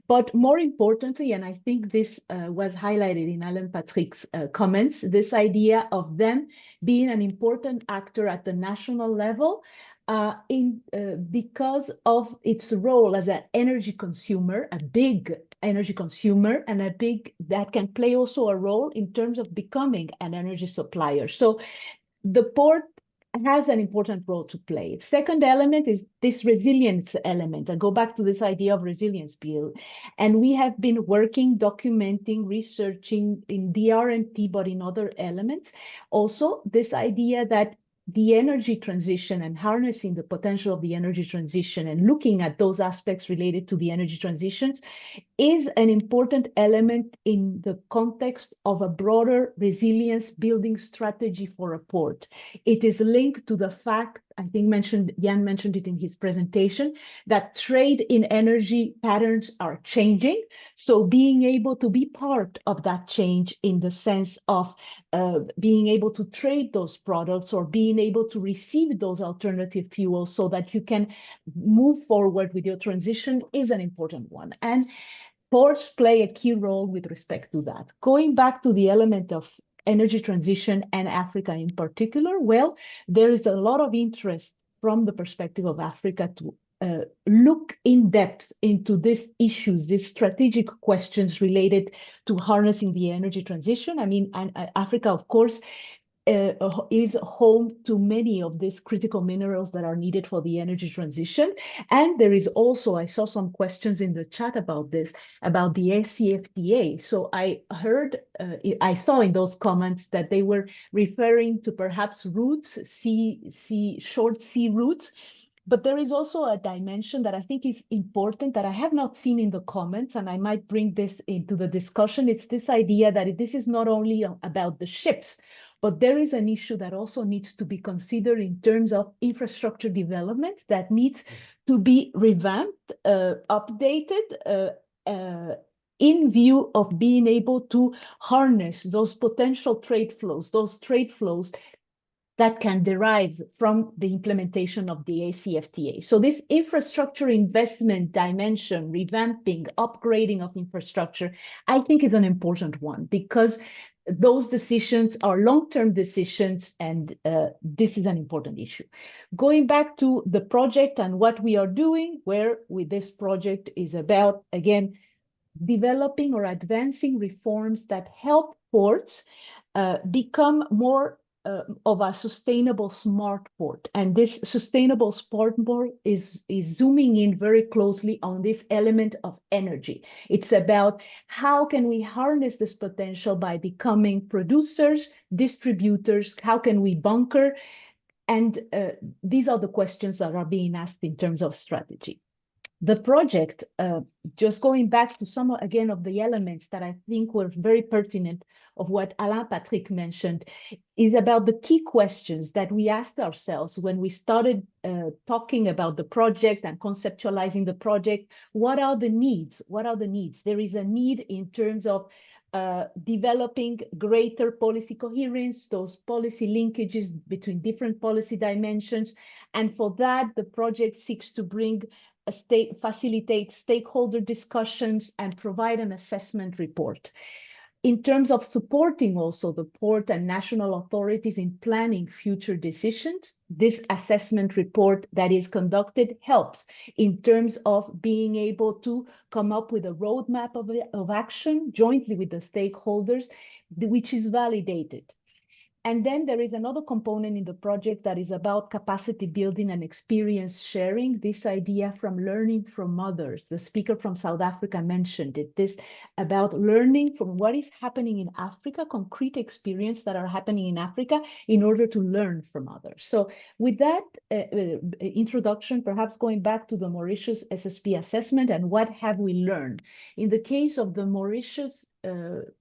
But more importantly, and I think this was highlighted in Alain Patrick's comments, this idea of them being an important actor at the national level because of its role as an energy consumer, a big energy consumer, and that can play also a role in terms of becoming an energy supplier. So the port has an important role to play. Second element is this resilience element. I go back to this idea of resilience, Bill. And we have been working, documenting, researching in DRNT, but in other elements. Also, this idea that the energy transition and harnessing the potential of the energy transition and looking at those aspects related to the energy transitions is an important element in the context of a broader resilience building strategy for a port. It is linked to the fact, I think Jan mentioned it in his presentation, that trade in energy patterns are changing. So being able to be part of that change in the sense of being able to trade those products or being able to receive those alternative fuels so that you can move forward with your transition is an important one. And ports play a key role with respect to that. Going back to the element of energy transition and Africa in particular, well, there is a lot of interest from the perspective of Africa to look in depth into these issues, these strategic questions related to harnessing the energy transition. I mean, Africa, of course, is home to many of these critical minerals that are needed for the energy transition. And there is also, I saw some questions in the chat about this, about the ACFTA. So I heard, I saw in those comments that they were referring to perhaps routes, short sea routes. But there is also a dimension that I think is important that I have not seen in the comments, and I might bring this into the discussion. It's this idea that this is not only about the ships, but there is an issue that also needs to be considered in terms of infrastructure development that needs to be revamped, updated, in view of being able to harness those potential trade flows, that can derive from the implementation of the ACFTA. So this infrastructure investment dimension, revamping, upgrading of infrastructure, I think is an important one, because those decisions are long-term decisions, and this is an important issue. Going back to the project and what we are doing, where with this project is about, again, developing or advancing reforms that help ports become more of a sustainable smart port. And this sustainable smart port is zooming in very closely on this element of energy. It's about how can we harness this potential by becoming producers, distributors, how can we bunker? And these are the questions that are being asked in terms of strategy. The project, just going back to some, again, of the elements that I think were very pertinent of what Alain Patrick mentioned, is about the key questions that we asked ourselves when we started talking about the project and conceptualizing the project. What are the needs? What are the needs? There is a need in terms of developing greater policy coherence, those policy linkages between different policy dimensions. And for that, the project seeks to bring facilitate stakeholder discussions and provide an assessment report. In terms of supporting also the port and national authorities in planning future decisions, this assessment report that is conducted helps in terms of being able to come up with a roadmap of action jointly with the stakeholders, which is validated. And then there is another component in the project that is about capacity building and experience sharing, this idea from learning from others. The speaker from South Africa mentioned it, this about learning from what is happening in Africa, concrete experience that are happening in Africa in order to learn from others. So with that introduction, perhaps going back to the Mauritius SSP assessment and what have we learned. In the case of the Mauritius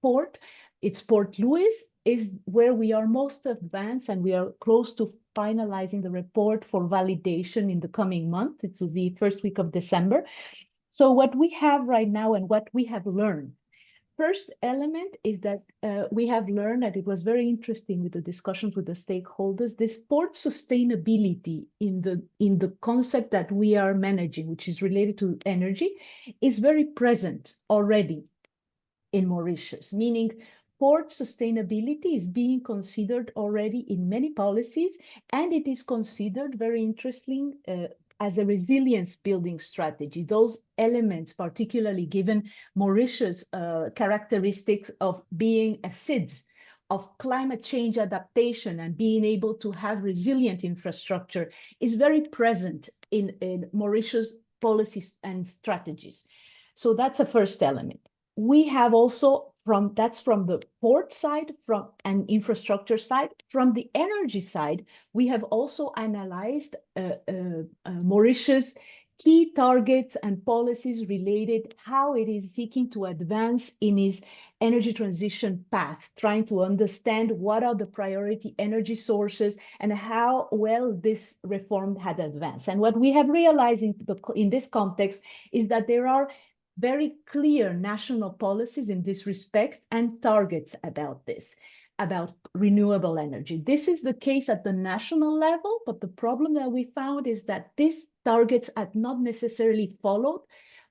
port, it's Port Louis, is where we are most advanced, and we are close to finalizing the report for validation in the coming month. It will be first week of December. So what we have right now and what we have learned. First element is that we have learned, and it was very interesting with the discussions with the stakeholders, this port sustainability in the concept that we are managing, which is related to energy, is very present already in Mauritius, meaning port sustainability is being considered already in many policies, and it is considered, very interesting, as a resilience building strategy. Those elements, particularly given Mauritius' characteristics of being a SIDS, of climate change adaptation and being able to have resilient infrastructure, is very present in Mauritius' policies and strategies. So that's a first element. We have also, that's from the port side, from an infrastructure side. From the energy side, we have also analyzed Mauritius' key targets and policies related how it is seeking to advance in its energy transition path, trying to understand what are the priority energy sources and how well this reform had advanced. And what we have realized in this context is that there are very clear national policies in this respect and targets about this, about renewable energy. This is the case at the national level, but the problem that we found is that these targets had not necessarily followed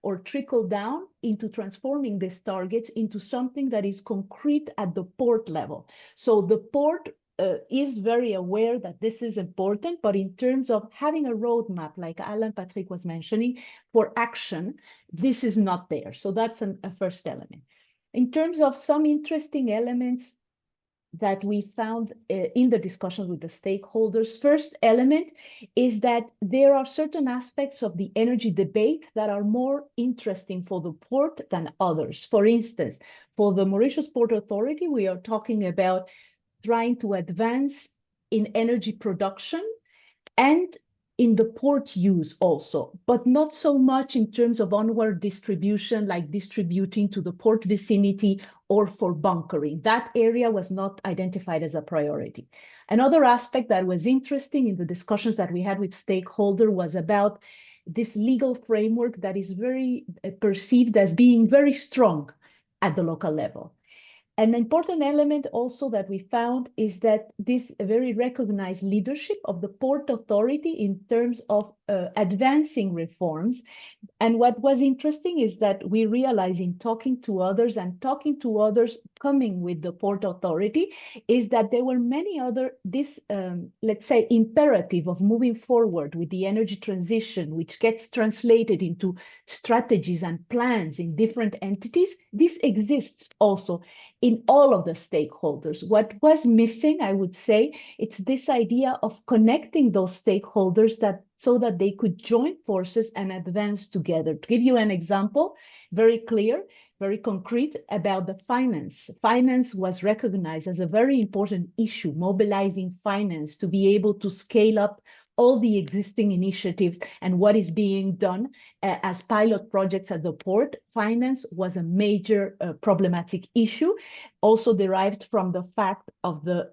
or trickled down into transforming these targets into something that is concrete at the port level. So the port is very aware that this is important, but in terms of having a roadmap, like Alain Patrick was mentioning, for action, this is not there. So that's a first element. In terms of some interesting elements that we found in the discussion with the stakeholders, first element is that there are certain aspects of the energy debate that are more interesting for the port than others. For instance, for the Mauritius Port Authority, we are talking about trying to advance in energy production and in the port use also, but not so much in terms of onward distribution, like distributing to the port vicinity or for bunkering. That area was not identified as a priority. Another aspect that was interesting in the discussions that we had with stakeholders was about this legal framework that is very perceived as being very strong at the local level. An important element also that we found is that this very recognized leadership of the Port Authority in terms of advancing reforms. And what was interesting is that we realized in talking to others coming with the Port Authority is that there were many other, let's say, imperative of moving forward with the energy transition, which gets translated into strategies and plans in different entities. This exists also in all of the stakeholders. What was missing, I would say, it's this idea of connecting those stakeholders so that they could join forces and advance together. To give you an example, very clear, very concrete about the finance. Finance was recognized as a very important issue, mobilizing finance to be able to scale up all the existing initiatives and what is being done as pilot projects at the port. Finance was a major problematic issue, also derived from the fact of the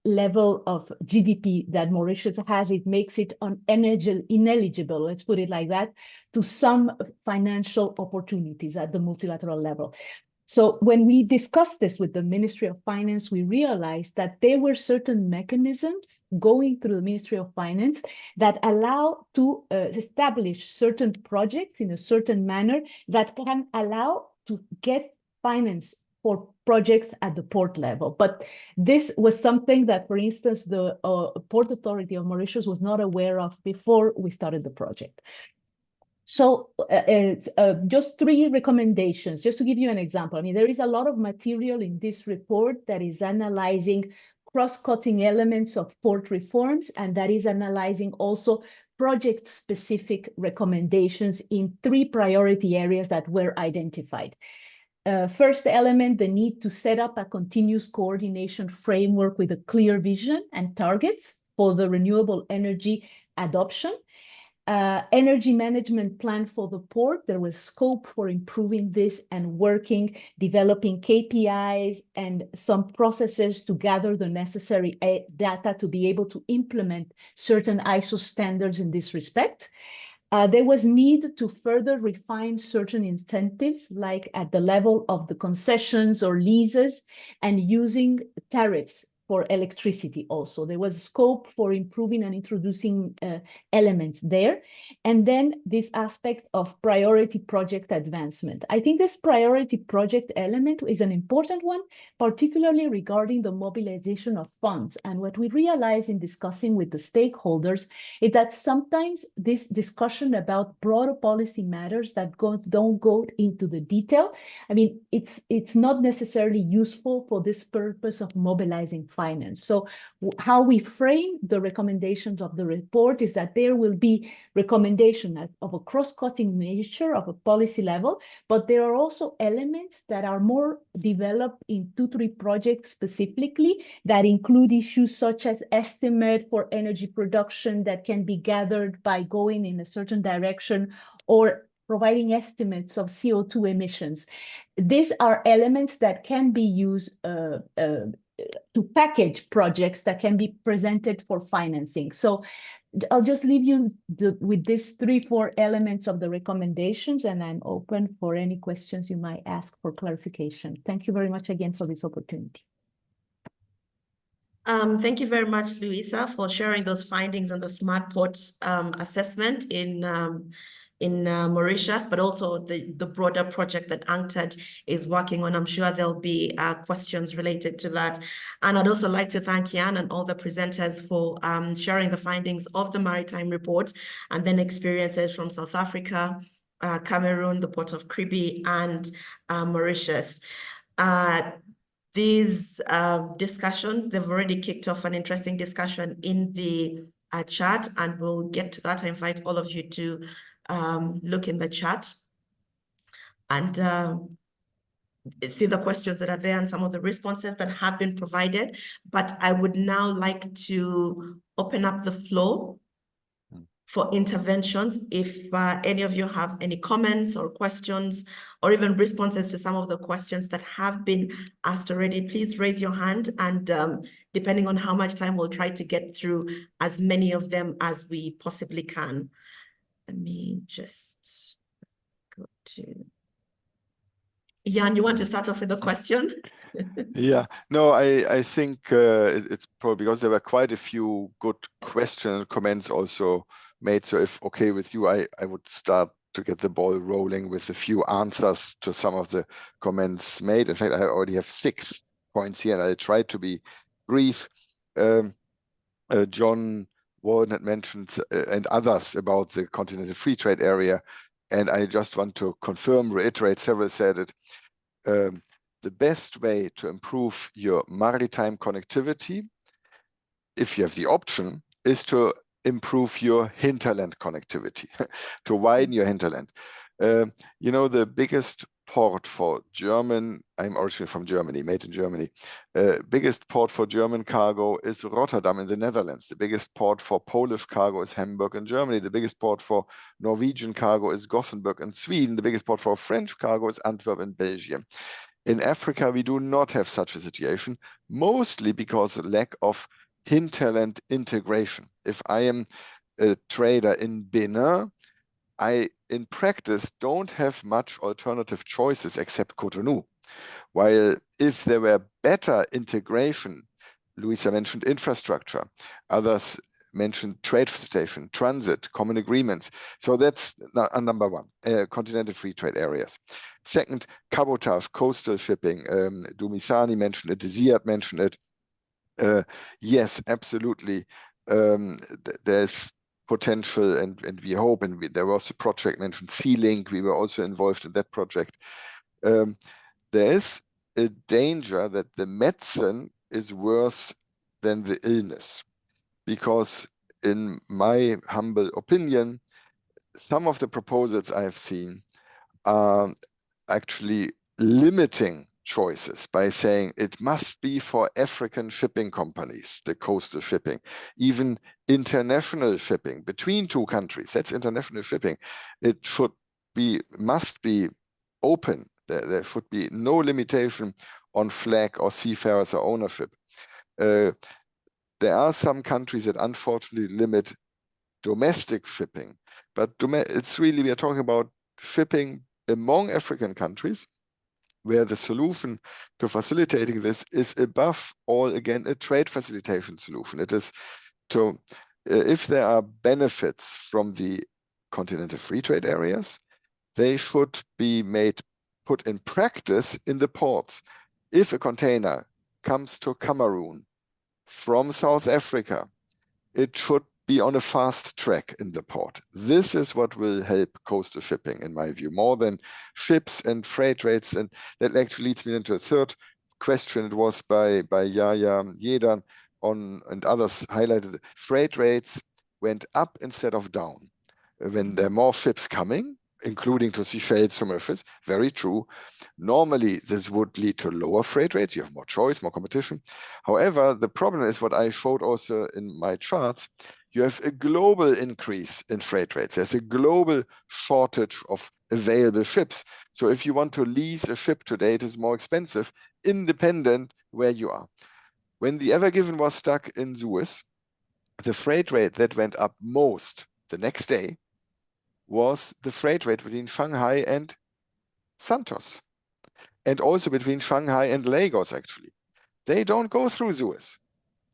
level of GDP that Mauritius has. It makes it ineligible, let's put it like that, to some financial opportunities at the multilateral level. So when we discussed this with the Ministry of Finance, we realized that there were certain mechanisms going through the Ministry of Finance that allow to establish certain projects in a certain manner that can allow to get finance for projects at the port level. But this was something that, for instance, the Port Authority of Mauritius was not aware of before we started the project. So just 3 recommendations, just to give you an example. I mean, there is a lot of material in this report that is analyzing cross-cutting elements of port reforms, and that is analyzing also project-specific recommendations in 3 priority areas that were identified. First element, the need to set up a continuous coordination framework with a clear vision and targets for the renewable energy adoption. Energy management plan for the port. There was scope for improving this and developing KPIs and some processes to gather the necessary data to be able to implement certain ISO standards in this respect. There was need to further refine certain incentives, like at the level of the concessions or leases, and using tariffs for electricity also. There was scope for improving and introducing elements there. And then this aspect of priority project advancement. I think this priority project element is an important one, particularly regarding the mobilization of funds. And what we realize in discussing with the stakeholders is that sometimes this discussion about broader policy matters that don't go into the detail. I mean, it's not necessarily useful for this purpose of mobilizing finance. So how we frame the recommendations of the report is that there will be recommendation of a cross-cutting nature of a policy level, but there are also elements that are more developed in 2-3 projects specifically that include issues such as estimate for energy production that can be gathered by going in a certain direction, or providing estimates of CO2 emissions. These are elements that can be used to package projects that can be presented for financing. So I'll just leave you with these 3-4 elements of the recommendations, and I'm open for any questions you might ask for clarification. Thank you very much again for this opportunity. Thank you very much, Luisa, for sharing those findings on the smart ports assessment in Mauritius, but also the broader project that UNCTAD is working on. I'm sure there'll be questions related to that. And I'd also like to thank Jan and all the presenters for sharing the findings of the Maritime report and then experiences from South Africa, Cameroon, the Port of Kribi, and Mauritius. These discussions, they've already kicked off an interesting discussion in the chat, and we'll get to that. I invite all of you to look in the chat and see the questions that are there and some of the responses that have been provided. But I would now like to open up the floor for interventions. If any of you have any comments or questions or even responses to some of the questions that have been asked already, please raise your hand, and depending on how much time, we'll try to get through as many of them as we possibly can. Let me just go to Jan, you want to start off with a question? Yeah, no, I think it's probably because there were quite a few good questions and comments also made. So if okay with you, I would start to get the ball rolling with a few answers to some of the comments made. In fact, I already have 6 points here, and I tried to be brief. John Warren had mentioned and others about the continental free trade area, and I just want to confirm, reiterate, several said it. The best way to improve your maritime connectivity, if you have the option, is to improve your hinterland connectivity, to widen your hinterland. You know, the biggest port for German, I'm originally from Germany, made in Germany, biggest port for German cargo is Rotterdam in the Netherlands. The biggest port for Polish cargo is Hamburg in Germany. The biggest port for Norwegian cargo is Gothenburg in Sweden. The biggest port for French cargo is Antwerp in Belgium. In Africa, we do not have such a situation, mostly because of lack of hinterland integration. If I am a trader in Benin, I, in practice, don't have much alternative choices except Cotonou. While if there were better integration, Luisa mentioned infrastructure, others mentioned trade facilitation, transit, common agreements. So that's number one, continental free trade areas. Second, cabotage, coastal shipping. Dumisani mentioned it, Ziad mentioned it. Yes, absolutely. There's potential, and we hope, and there was a project mentioned, Sea-Link, we were also involved in that project. There is a danger that the medicine is worse than the illness, because in my humble opinion, some of the proposals I have seen are actually limiting choices by saying it must be for African shipping companies, the coastal shipping, even international shipping between 2 countries. That's international shipping. It must be open. There should be no limitation on flag or seafarers or ownership. There are some countries that unfortunately limit domestic shipping, but it's really, we are talking about shipping among African countries, where the solution to facilitating this is above all, again, a trade facilitation solution. It is to, if there are benefits from the continental free trade areas, they should be put in practice in the ports. If a container comes to Cameroon from South Africa, it should be on a fast track in the port. This is what will help coastal shipping, in my view, more than ships and freight rates. And that actually leads me into a third question. It was by Yaya Yedan and others highlighted, freight rates went up instead of down. When there are more ships coming, including to Seychelles, to Mauritius, very true. Normally, this would lead to lower freight rates. You have more choice, more competition. However, the problem is what I showed also in my charts. You have a global increase in freight rates. There's a global shortage of available ships. So if you want to lease a ship today, it is more expensive, independent where you are. When the Ever Given was stuck in Suez, the freight rate that went up most the next day was the freight rate between Shanghai and Santos, and also between Shanghai and Lagos, actually. They don't go through Suez,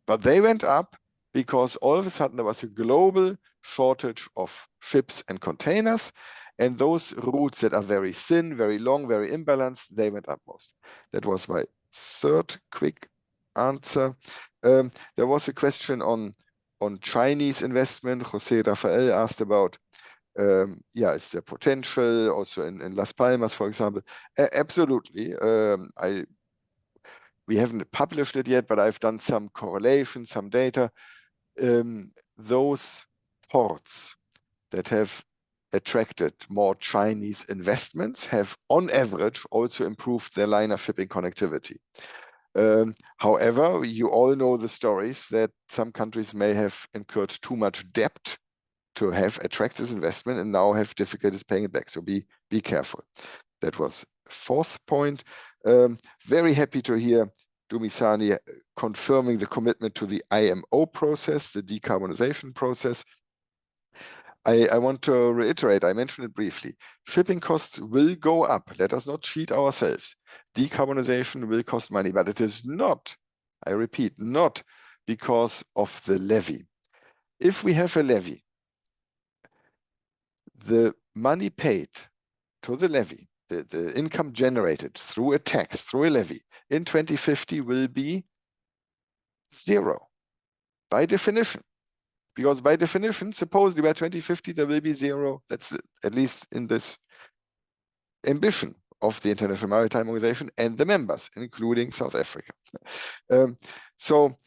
but they went up because all of a sudden there was a global shortage of ships and containers, and those routes that are very thin, very long, very imbalanced, they went up most. That was my third quick answer. There was a question on Chinese investment. Jose Rafael asked about, is there potential also in Las Palmas, for example? Absolutely. We haven't published it yet, but I've done some correlation, some data. Those ports that have attracted more Chinese investments have, on average, also improved their liner shipping connectivity. However, you all know the stories that some countries may have incurred too much debt to have attracted this investment and now have difficulties paying it back. So be careful. That was fourth point. Very happy to hear Dumisani confirming the commitment to the IMO process, the decarbonization process. I want to reiterate, I mentioned it briefly. Shipping costs will go up. Let us not cheat ourselves. Decarbonization will cost money, but it is not, I repeat, not because of the levy. If we have a levy, the money paid to the levy, the income generated through a tax, through a levy, in 2050 will be zero, by definition. Because by definition, supposedly by 2050, there will be zero. That's at least in this ambition of the International Maritime Organization and the members, including South Africa. So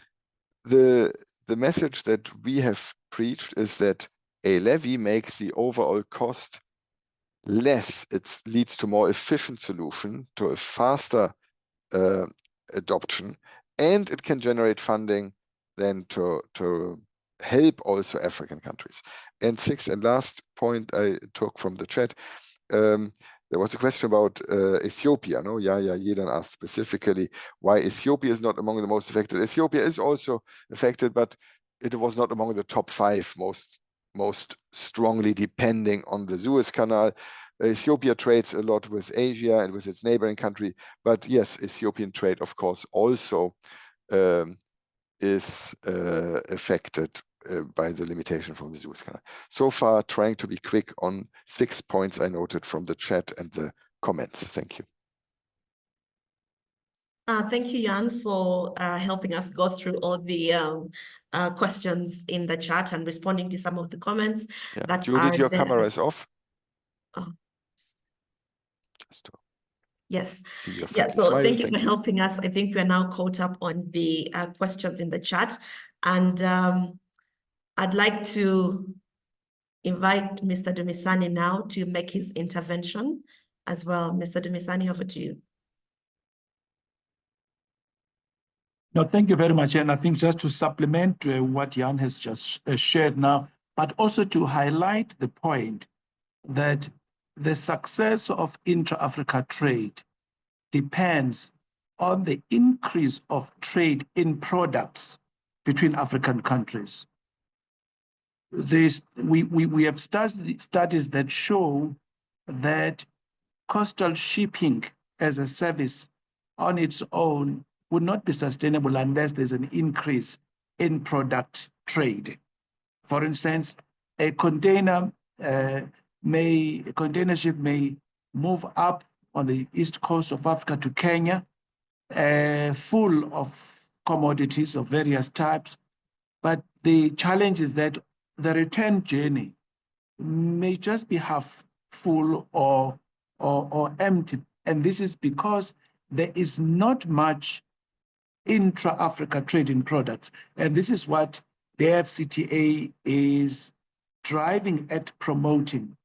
the message that we have preached is that a levy makes the overall cost less. It leads to more efficient solution, to a faster adoption, and it can generate funding then to help also African countries. And sixth and last point I took from the chat, there was a question about Ethiopia. No, Yedan asked specifically why Ethiopia is not among the most affected. Ethiopia is also affected, but it was not among the top 5 most strongly depending on the Suez Canal. Ethiopia trades a lot with Asia and with its neighboring country, but yes, Ethiopian trade, of course, also is affected by the limitation from the Suez Canal. So far, trying to be quick on 6 points I noted from the chat and the comments. Thank you. Thank you, Jan, for helping us go through all the questions in the chat and responding to some of the comments that Judith, are your there. camera is off. Oh. Just to Yes. see your Yeah, friendly so smile. thank you for helping us. I think we're now caught up on the questions in the chat. And I'd like to invite Mr. Dumisani now to make his intervention as well. Mr. Dumisani, over to you. No, thank you very much. And I think just to supplement what Jan has just shared now, but also to highlight the point that the success of intra-Africa trade depends on the increase of trade in products between African countries. We have studies that show that coastal shipping as a service on its own would not be sustainable unless there's an increase in product trade. For instance, a container ship may move up on the east coast of Africa to Kenya, full of commodities of various types. But the challenge is that the return journey may just be half full or empty. And this is because there is not much intra-Africa trade in products. And this is what the FCTA is driving at promoting.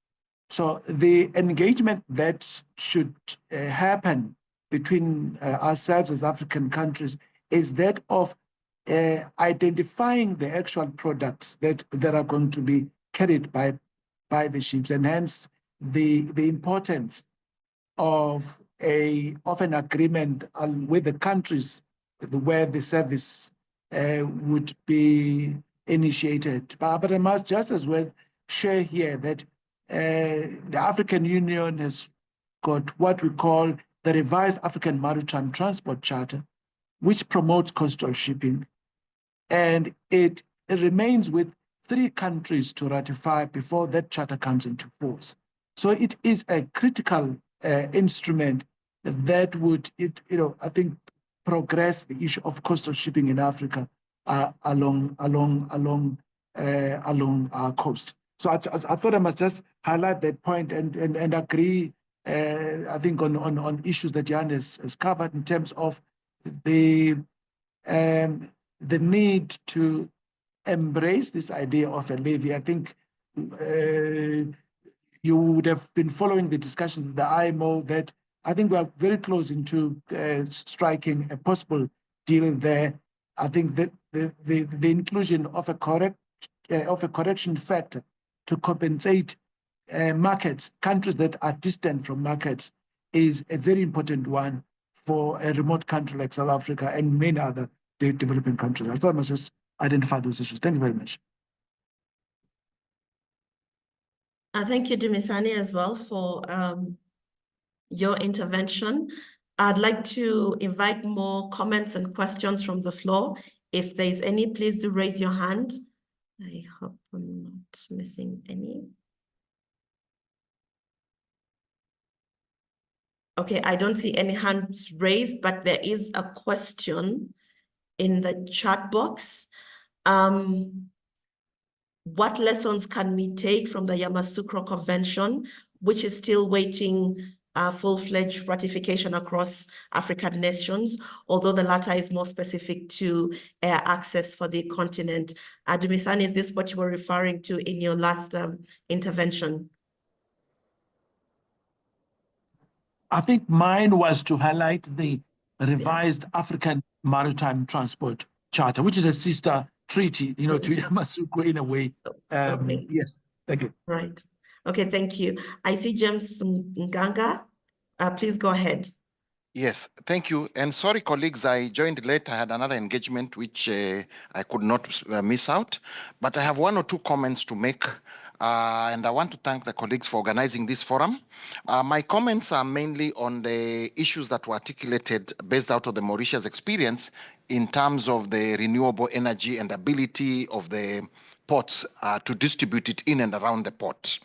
So the engagement that should happen between ourselves as African countries is that of identifying the actual products that are going to be carried by the ships, and hence the importance of an agreement with the countries where the service would be initiated. But I must just as well share here that the African Union has got what we call the Revised African Maritime Transport Charter, which promotes coastal shipping, and it remains with 3 countries to ratify before that charter comes into force. So it is a critical instrument that would, I think, progress the issue of coastal shipping in Africa along our coast. So I thought I must just highlight that point and agree, I think, on issues that Jan has covered in terms of the need to embrace this idea of a levy. I think you would have been following the discussion with the IMO that I think we are very close into striking a possible deal there. I think that the inclusion of a correction factor to compensate countries that are distant from markets is a very important one for a remote country like South Africa and many other developing countries. I thought I must just identify those issues. Thank you very much. Thank you, Dumisani, as well for your intervention. I'd like to invite more comments and questions from the floor. If there's any, please do raise your hand. I hope I'm not missing any. Okay, I don't see any hands raised, but there is a question in the chat box. What lessons can we take from the Yamoussoukro Convention, which is still waiting full-fledged ratification across African nations, although the latter is more specific to air access for the continent? Dumisani, is this what you were referring to in your last intervention? I think mine was to highlight the revised African Maritime Transport Charter, which is a sister treaty, to Yamoussoukro in a way. Okay. Yes, thank you. Right. Okay, thank you. I see James Nganga. Please go ahead. Yes, thank you. And sorry, colleagues, I joined late. I had another engagement which I could not miss out. But I have one or two comments to make. And I want to thank the colleagues for organizing this forum. My comments are mainly on the issues that were articulated based out of the Mauritius experience in terms of the renewable energy and ability of the ports to distribute it in and around the port.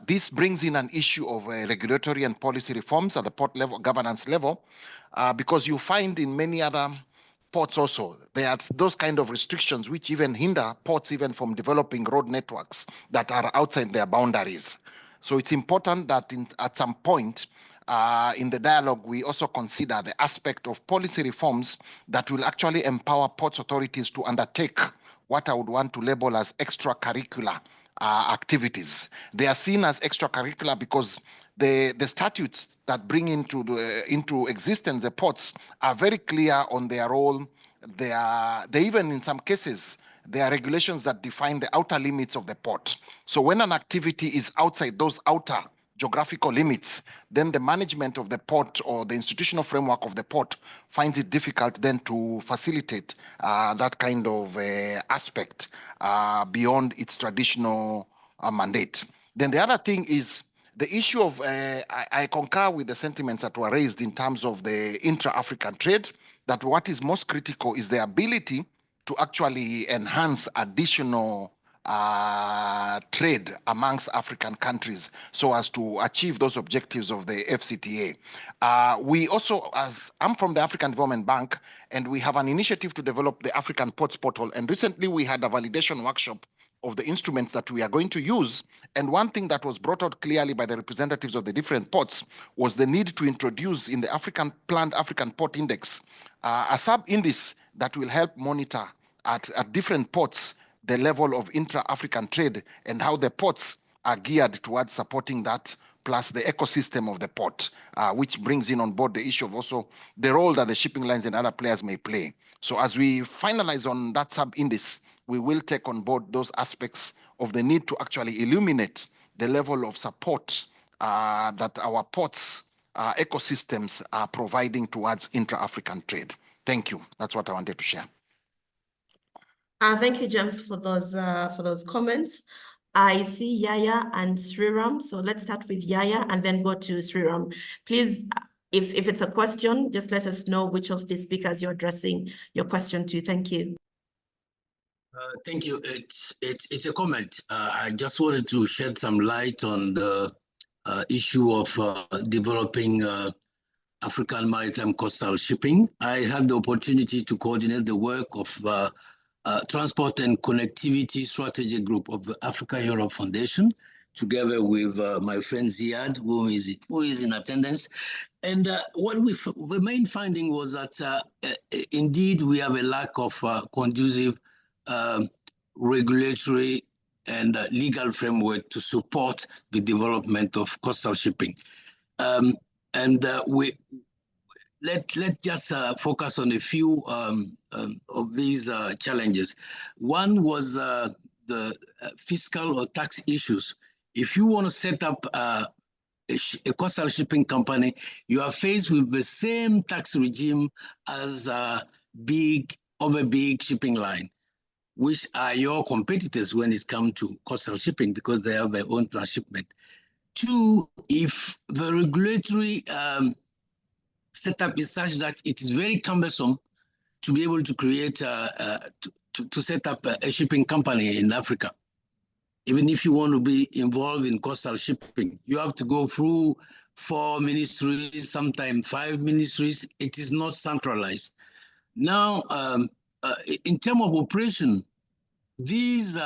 This brings in an issue of regulatory and policy reforms at the port level, governance level, because you find in many other ports also, there are those kind of restrictions which even hinder ports even from developing road networks that are outside their boundaries. So it's important that at some point in the dialogue, we also consider the aspect of policy reforms that will actually empower ports authorities to undertake what I would want to label as extracurricular activities. They are seen as extracurricular because the statutes that bring into existence the ports are very clear on their role. They even in some cases, there are regulations that define the outer limits of the port. So when an activity is outside those outer geographical limits, then the management of the port or the institutional framework of the port finds it difficult then to facilitate that kind of aspect beyond its traditional mandate. Then the other thing is the issue of, I concur with the sentiments that were raised in terms of the intra-African trade, that what is most critical is the ability to actually enhance additional trade amongst African countries so as to achieve those objectives of the FCTA. We also, as I'm from the African Development Bank, and we have an initiative to develop the African Ports Portal. And recently we had a validation workshop of the instruments that we are going to use. And one thing that was brought out clearly by the representatives of the different ports was the need to introduce in the planned African Port Index a sub-index that will help monitor at different ports the level of intra-African trade and how the ports are geared towards supporting that, plus the ecosystem of the port, which brings in on board the issue of also the role that the shipping lines and other players may play. So as we finalize on that sub-index, we will take on board those aspects of the need to actually illuminate the level of support that our ports ecosystems are providing towards intra-African trade. Thank you. That's what I wanted to share. Thank you, James, for those comments. I see Yaya and Sriram. So let's start with Yaya and then go to Sriram. Please, if it's a question, just let us know which of the speakers you're addressing your question to. Thank you. Thank you. It's a comment. I just wanted to shed some light on the issue of developing African maritime coastal shipping. I had the opportunity to coordinate the work of Transport and Connectivity Strategy Group of the Africa-Europe Foundation, together with my friend Ziad, who is in attendance. And the main finding was that indeed we have a lack of conducive regulatory and legal framework to support the development of coastal shipping. Let's just focus on a few of these challenges. One was the fiscal or tax issues. If you want to set up a coastal shipping company, you are faced with the same tax regime as a big shipping line. which are your competitors when it comes to coastal shipping because they have their own transshipment. Two, if the regulatory setup is such that it is very cumbersome to be able to create, to set up a shipping company in Africa. Even if you want to be involved in coastal shipping, you have to go through 4 ministries, sometimes 5 ministries. It is not centralized. Now, in terms of operation, these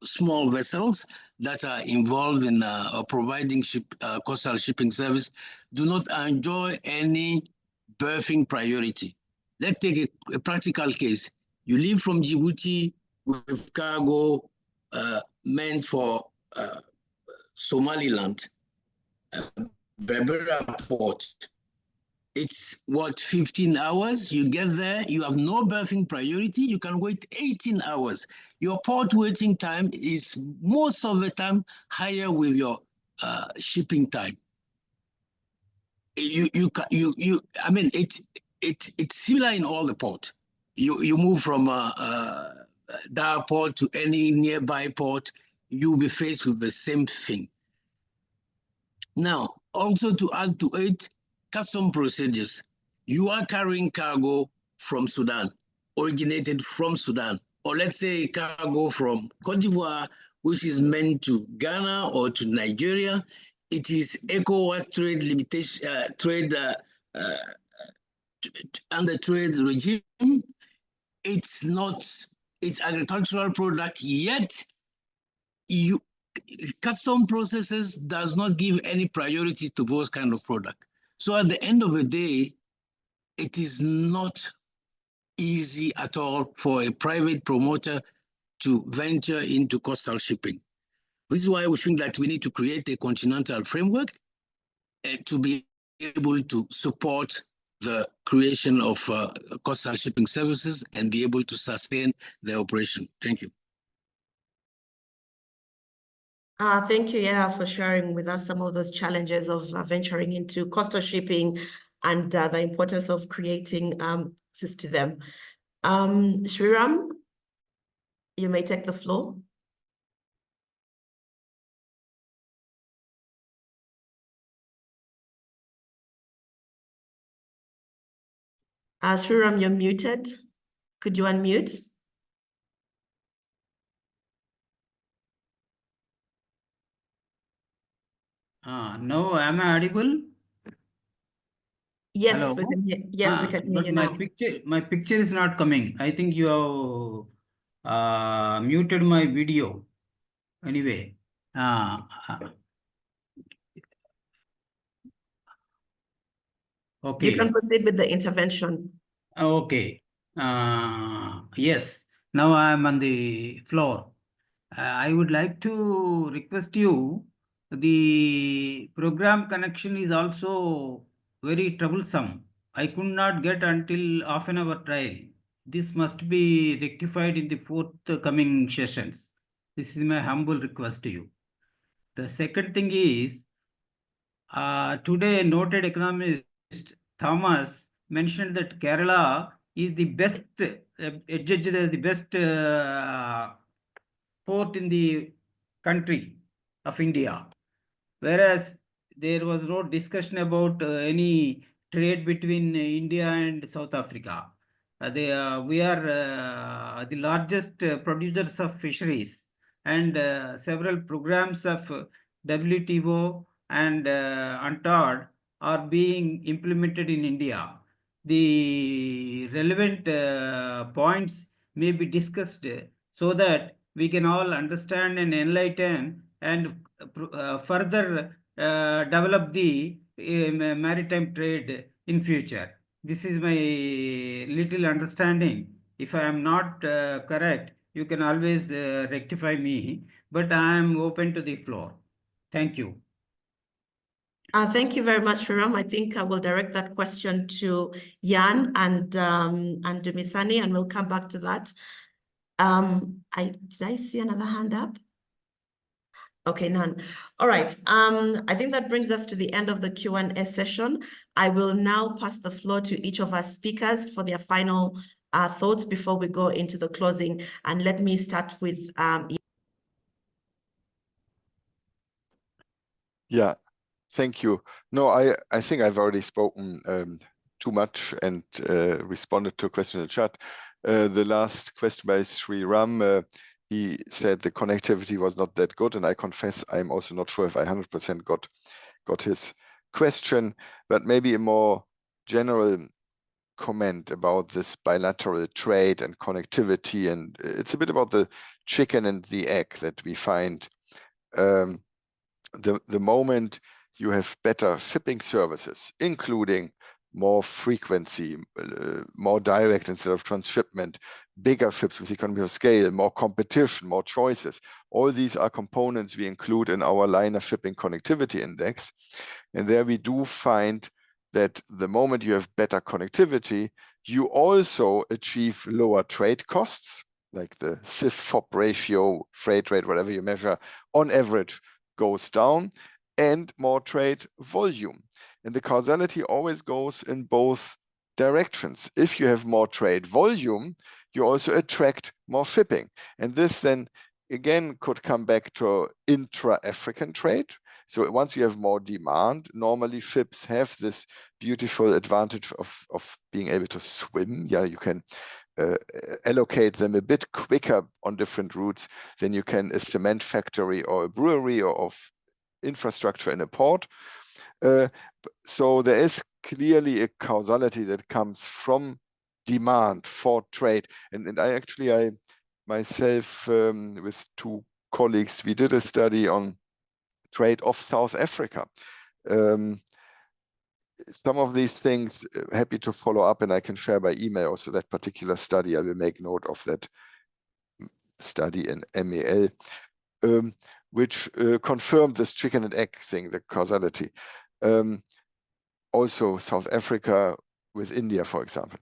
small vessels that are involved in providing coastal shipping service do not enjoy any berthing priority. Let's take a practical case. You leave from Djibouti with cargo meant for Somaliland, Berbera port. It's what, 15 hours? You get there, you have no berthing priority, you can wait 18 hours. Your port waiting time is most of the time higher with your shipping time. I mean, it's similar in all the port. You move from Dar port to any nearby port, you'll be faced with the same thing. Now, also to add to it, custom procedures. You are carrying cargo from Sudan, originated from Sudan, or let's say cargo from Cote d'Ivoire, which is meant to Ghana or to Nigeria. It is ECOWAS trade limitation, under trade regime. It's not, it's agricultural product, yet custom processes does not give any priority to those kind of product. So at the end of the day, it is not easy at all for a private promoter to venture into coastal shipping. This is why we think that we need to create a continental framework to be able to support the creation of coastal shipping services and be able to sustain their operation. Thank you. Thank you, yeah, for sharing with us some of those challenges of venturing into coastal shipping and the importance of creating access to them. Shriram, you may take the floor. Shriram, you're muted. Could you unmute? No, am I audible? Yes, Hello? we can hear. Yes, we can hear but you now. my picture is not coming. I think you have muted my video. Anyway, okay. You can proceed with the intervention. Okay. Yes. Now I am on the floor. I would like to request you. The program connection is also very troublesome. I could not get until half an hour trial. This must be rectified in the forthcoming sessions. This is my humble request to you. The second thing is, today noted economist Thomas mentioned that Kerala is the best, adjudged as the best port in the country of India. Whereas there was no discussion about any trade between India and South Africa. We are the largest producers of fisheries, and several programs of WTO and UNCTAD are being implemented in India. The relevant points may be discussed so that we can all understand and enlighten and further develop the maritime trade in future. This is my little understanding. If I am not correct, you can always rectify me, but I am open to the floor. Thank you. Thank you very much, Shriram. I think I will direct that question to Jan and Dumisani, and we'll come back to that. Did I see another hand up? Okay, none. All right. I think that brings us to the end of the Q&A session. I will now pass the floor to each of our speakers for their final thoughts before we go into the closing. And let me start with Yeah, thank you. No, I think I've already spoken too much and responded to a question in the chat. The last question by Sri Ram, he said the connectivity was not that good, and I confess I'm also not sure if I 100% got his question, but maybe a more general comment about this bilateral trade and connectivity, and it's a bit about the chicken and the egg that we find. The moment you have better shipping services, including more frequency, more direct instead of transshipment, bigger ships with economy of scale, more competition, more choices. All these are components we include in our liner shipping connectivity index. And there we do find that the moment you have better connectivity, you also achieve lower trade costs, like the CIF-FOB ratio, freight rate, whatever you measure, on average goes down, and more trade volume. And the causality always goes in both directions. If you have more trade volume, you also attract more shipping. And this then again could come back to intra-African trade. So once you have more demand, normally ships have this beautiful advantage of being able to swim. Yeah, you can allocate them a bit quicker on different routes than you can a cement factory or a brewery or of infrastructure in a port. So there is clearly a causality that comes from demand for trade. And I myself, with two colleagues, we did a study on trade off South Africa. Some of these things, happy to follow up, and I can share by email also that particular study. I will make note of that study in MEL, which confirmed this chicken and egg thing, the causality. Also South Africa with India, for example.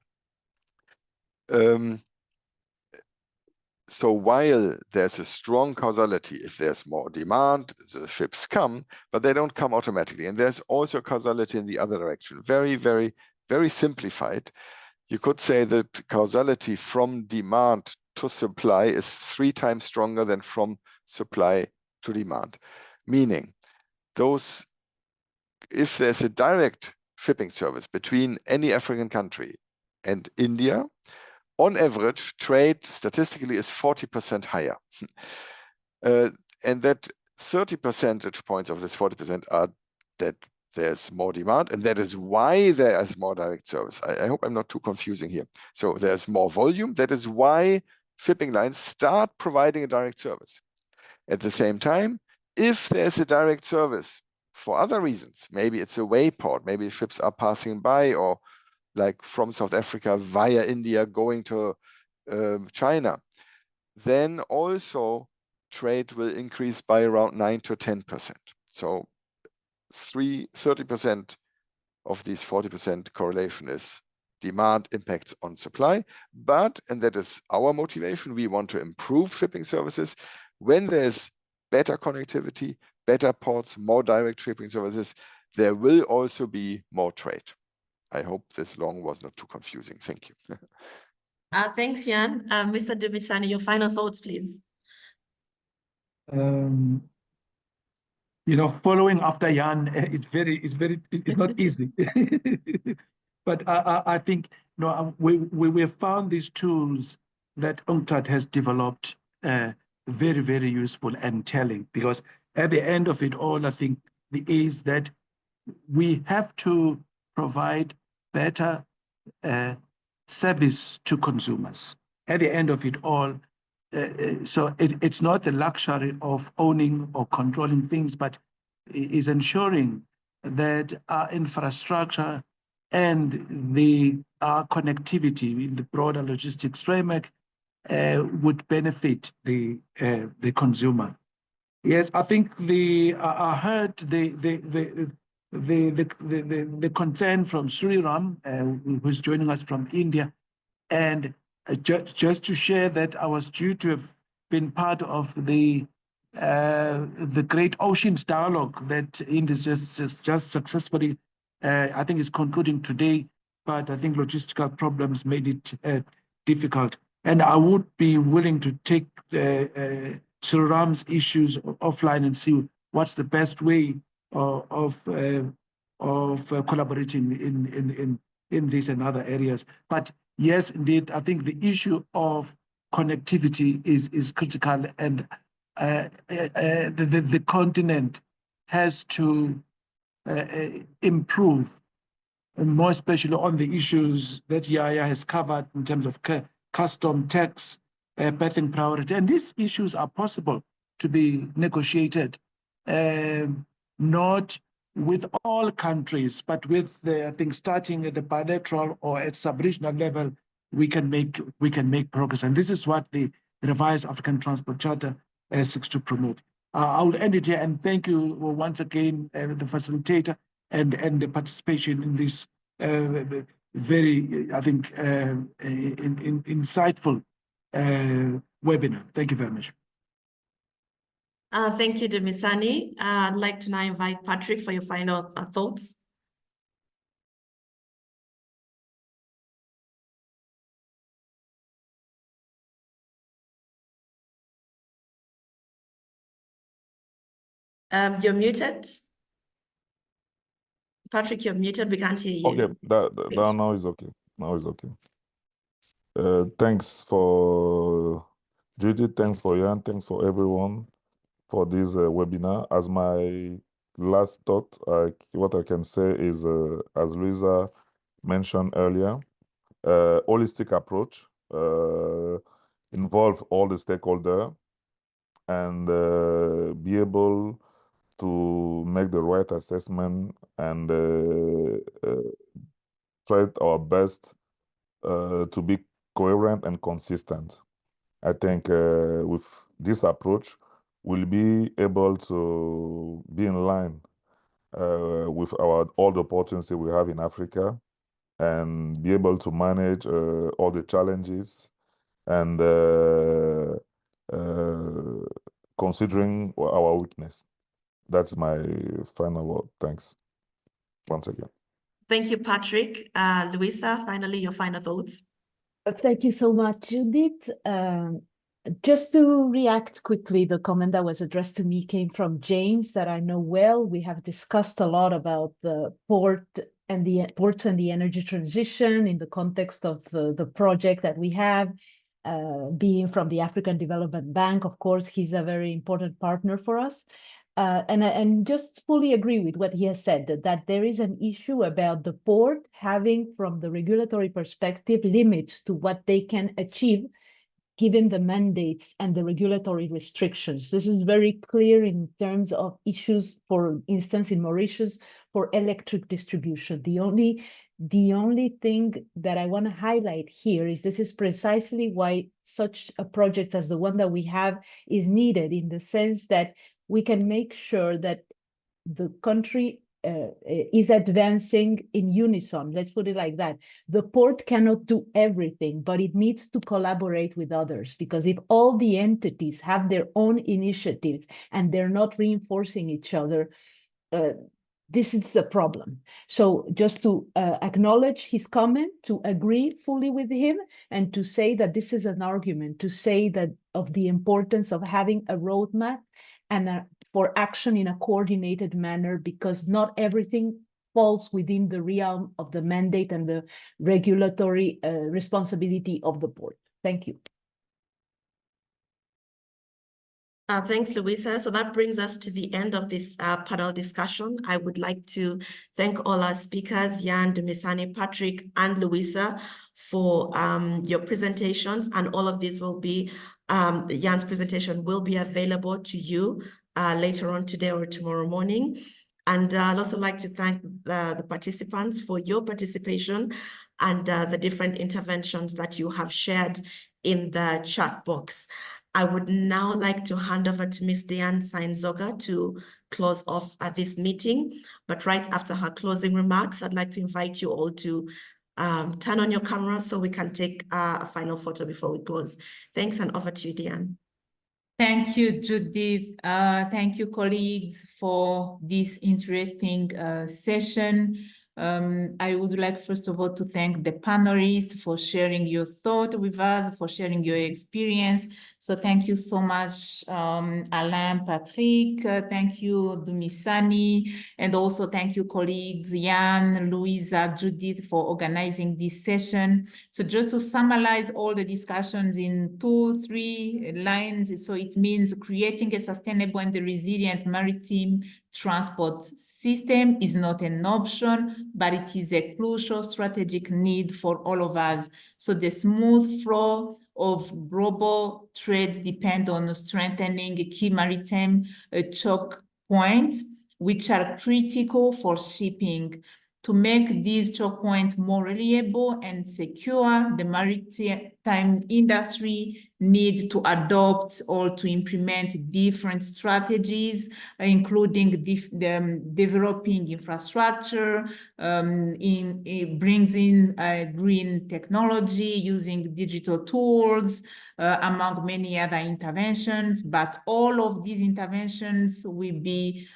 So while there's a strong causality, if there's more demand, the ships come, but they don't come automatically. And there's also causality in the other direction. Very, very, very simplified. You could say that causality from demand to supply is 3 times stronger than from supply to demand. Meaning, if there's a direct shipping service between any African country and India, on average, trade statistically is 40% higher. And that 30 percentage points of this 40% are that there's more demand, and that is why there is more direct service. I hope I'm not too confusing here. So there's more volume. That is why shipping lines start providing a direct service. At the same time, if there's a direct service for other reasons, maybe it's a wayport, maybe ships are passing by, or like from South Africa via India going to China, then also trade will increase by around 9 to 10%. So 30% of these 40% correlation is demand impacts on supply. But, and that is our motivation, we want to improve shipping services. When there's better connectivity, better ports, more direct shipping services, there will also be more trade. I hope this long was not too confusing. Thank you. Thanks, Jan. Mr. Dumisani, your final thoughts, please. Following after Jan, it's not easy. But I think we have found these tools that UNCTAD has developed very, very useful and telling, because at the end of it all, I think is that we have to provide better service to consumers. At the end of it all, so it's not the luxury of owning or controlling things, but is ensuring that our infrastructure and our connectivity in the broader logistics framework would benefit the consumer. Yes, I think I heard the concern from Sri Ram, who's joining us from India, and just to share that I was due to have been part of the Great Oceans Dialogue that India just successfully, I think, is concluding today. But I think logistical problems made it difficult. And I would be willing to take Sriram's issues offline and see what's the best way of collaborating in this and other areas. But yes, indeed, I think the issue of connectivity is critical, and the continent has to improve, and more especially on the issues that Yaya has covered in terms of custom tax, pathing priority. And these issues are possible to be negotiated, not with all countries, but with I think starting at the bilateral or at sub-regional level, we can make progress. And this is what the revised African Transport Charter seeks to promote. I will end it here and thank you once again, the facilitator, and the participation in this very, I think, insightful webinar. Thank you very much. Thank you, Dumisani. I'd like to now invite Patrick for your final thoughts. You're muted. Patrick, you're muted. We can't hear you. Okay, that now is okay. Now is okay. Thanks for Judith. Thanks for Jan. Thanks for everyone for this webinar. As my last thought, what I can say is, as Luisa mentioned earlier, holistic approach, involve all the stakeholders and be able to make the right assessment and try our best to be coherent and consistent. I think with this approach, we'll be able to be in line with all the opportunities we have in Africa, and be able to manage all the challenges, and considering our weakness. That's my final word. Thanks once again. Thank you, Patrick. Luisa, finally, your final thoughts. Thank you so much, Judith. Just to react quickly, the comment that was addressed to me came from James, that I know well. We have discussed a lot about the ports and the energy transition in the context of the project that we have. Being from the African Development Bank, of course, he's a very important partner for us. And just fully agree with what he has said, that there is an issue about the port having, from the regulatory perspective, limits to what they can achieve given the mandates and the regulatory restrictions. This is very clear in terms of issues, for instance, in Mauritius, for electric distribution. The only thing that I want to highlight here is this is precisely why such a project as the one that we have is needed, in the sense that we can make sure that the country is advancing in unison. Let's put it like that. The port cannot do everything, but it needs to collaborate with others, because if all the entities have their own initiatives and they're not reinforcing each other, this is a problem. So just to acknowledge his comment, to agree fully with him, and to say that this is an argument, to say that of the importance of having a roadmap and for action in a coordinated manner, because not everything falls within the realm of the mandate and the regulatory responsibility of the port. Thank you. Thanks, Luisa. So that brings us to the end of this panel discussion. I would like to thank all our speakers, Jan, Dumisani, Patrick, and Luisa, for your presentations. And all of these will be, Jan's presentation will be available to you later on today or tomorrow morning. And I'd also like to thank the participants for your participation and the different interventions that you have shared in the chat box. I would now like to hand over to Ms. Diane Sainzoga to close off this meeting. But right after her closing remarks, I'd like to invite you all to turn on your camera so we can take a final photo before we close. Thanks, and over to you, Diane. Thank you, Judith. Thank you, colleagues, for this interesting session. I would like, first of all, to thank the panelists for sharing your thought with us, for sharing your experience. So thank you so much, Alain, Patrick. Thank you, Dumisani. And also thank you, colleagues, Jan, Louisa, Judith, for organizing this session. So just to summarize all the discussions in 2-3 lines, so it means creating a sustainable and resilient maritime transport system is not an option, but it is a crucial strategic need for all of us. So the smooth flow of global trade depends on strengthening key maritime choke points, which are critical for shipping. To make these choke points more reliable and secure, the maritime industry needs to adopt or to implement different strategies, including developing infrastructure, it brings in green technology, using digital tools, among many other interventions. But all of these interventions will be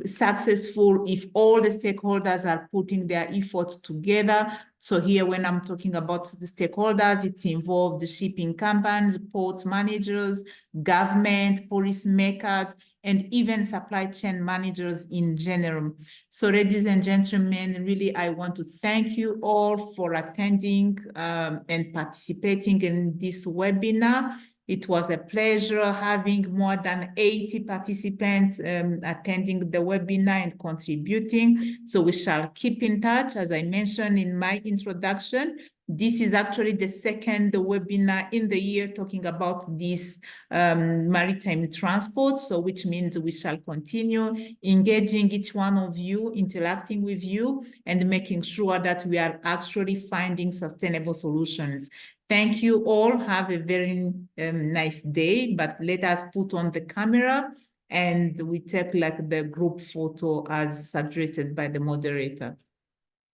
successful if all the stakeholders are putting their efforts together. So here, when I'm talking about the stakeholders, it involves the shipping companies, port managers, government, policymakers, and even supply chain managers in general. So ladies and gentlemen, really, I want to thank you all for attending and participating in this webinar. It was a pleasure having more than 80 participants attending the webinar and contributing. So we shall keep in touch. As I mentioned in my introduction, this is actually the second webinar in the year talking about this maritime transport. So which means we shall continue engaging each one of you, interacting with you, and making sure that we are actually finding sustainable solutions. Thank you all. Have a very nice day, but let us put on the camera and we take like the group photo as suggested by the moderator.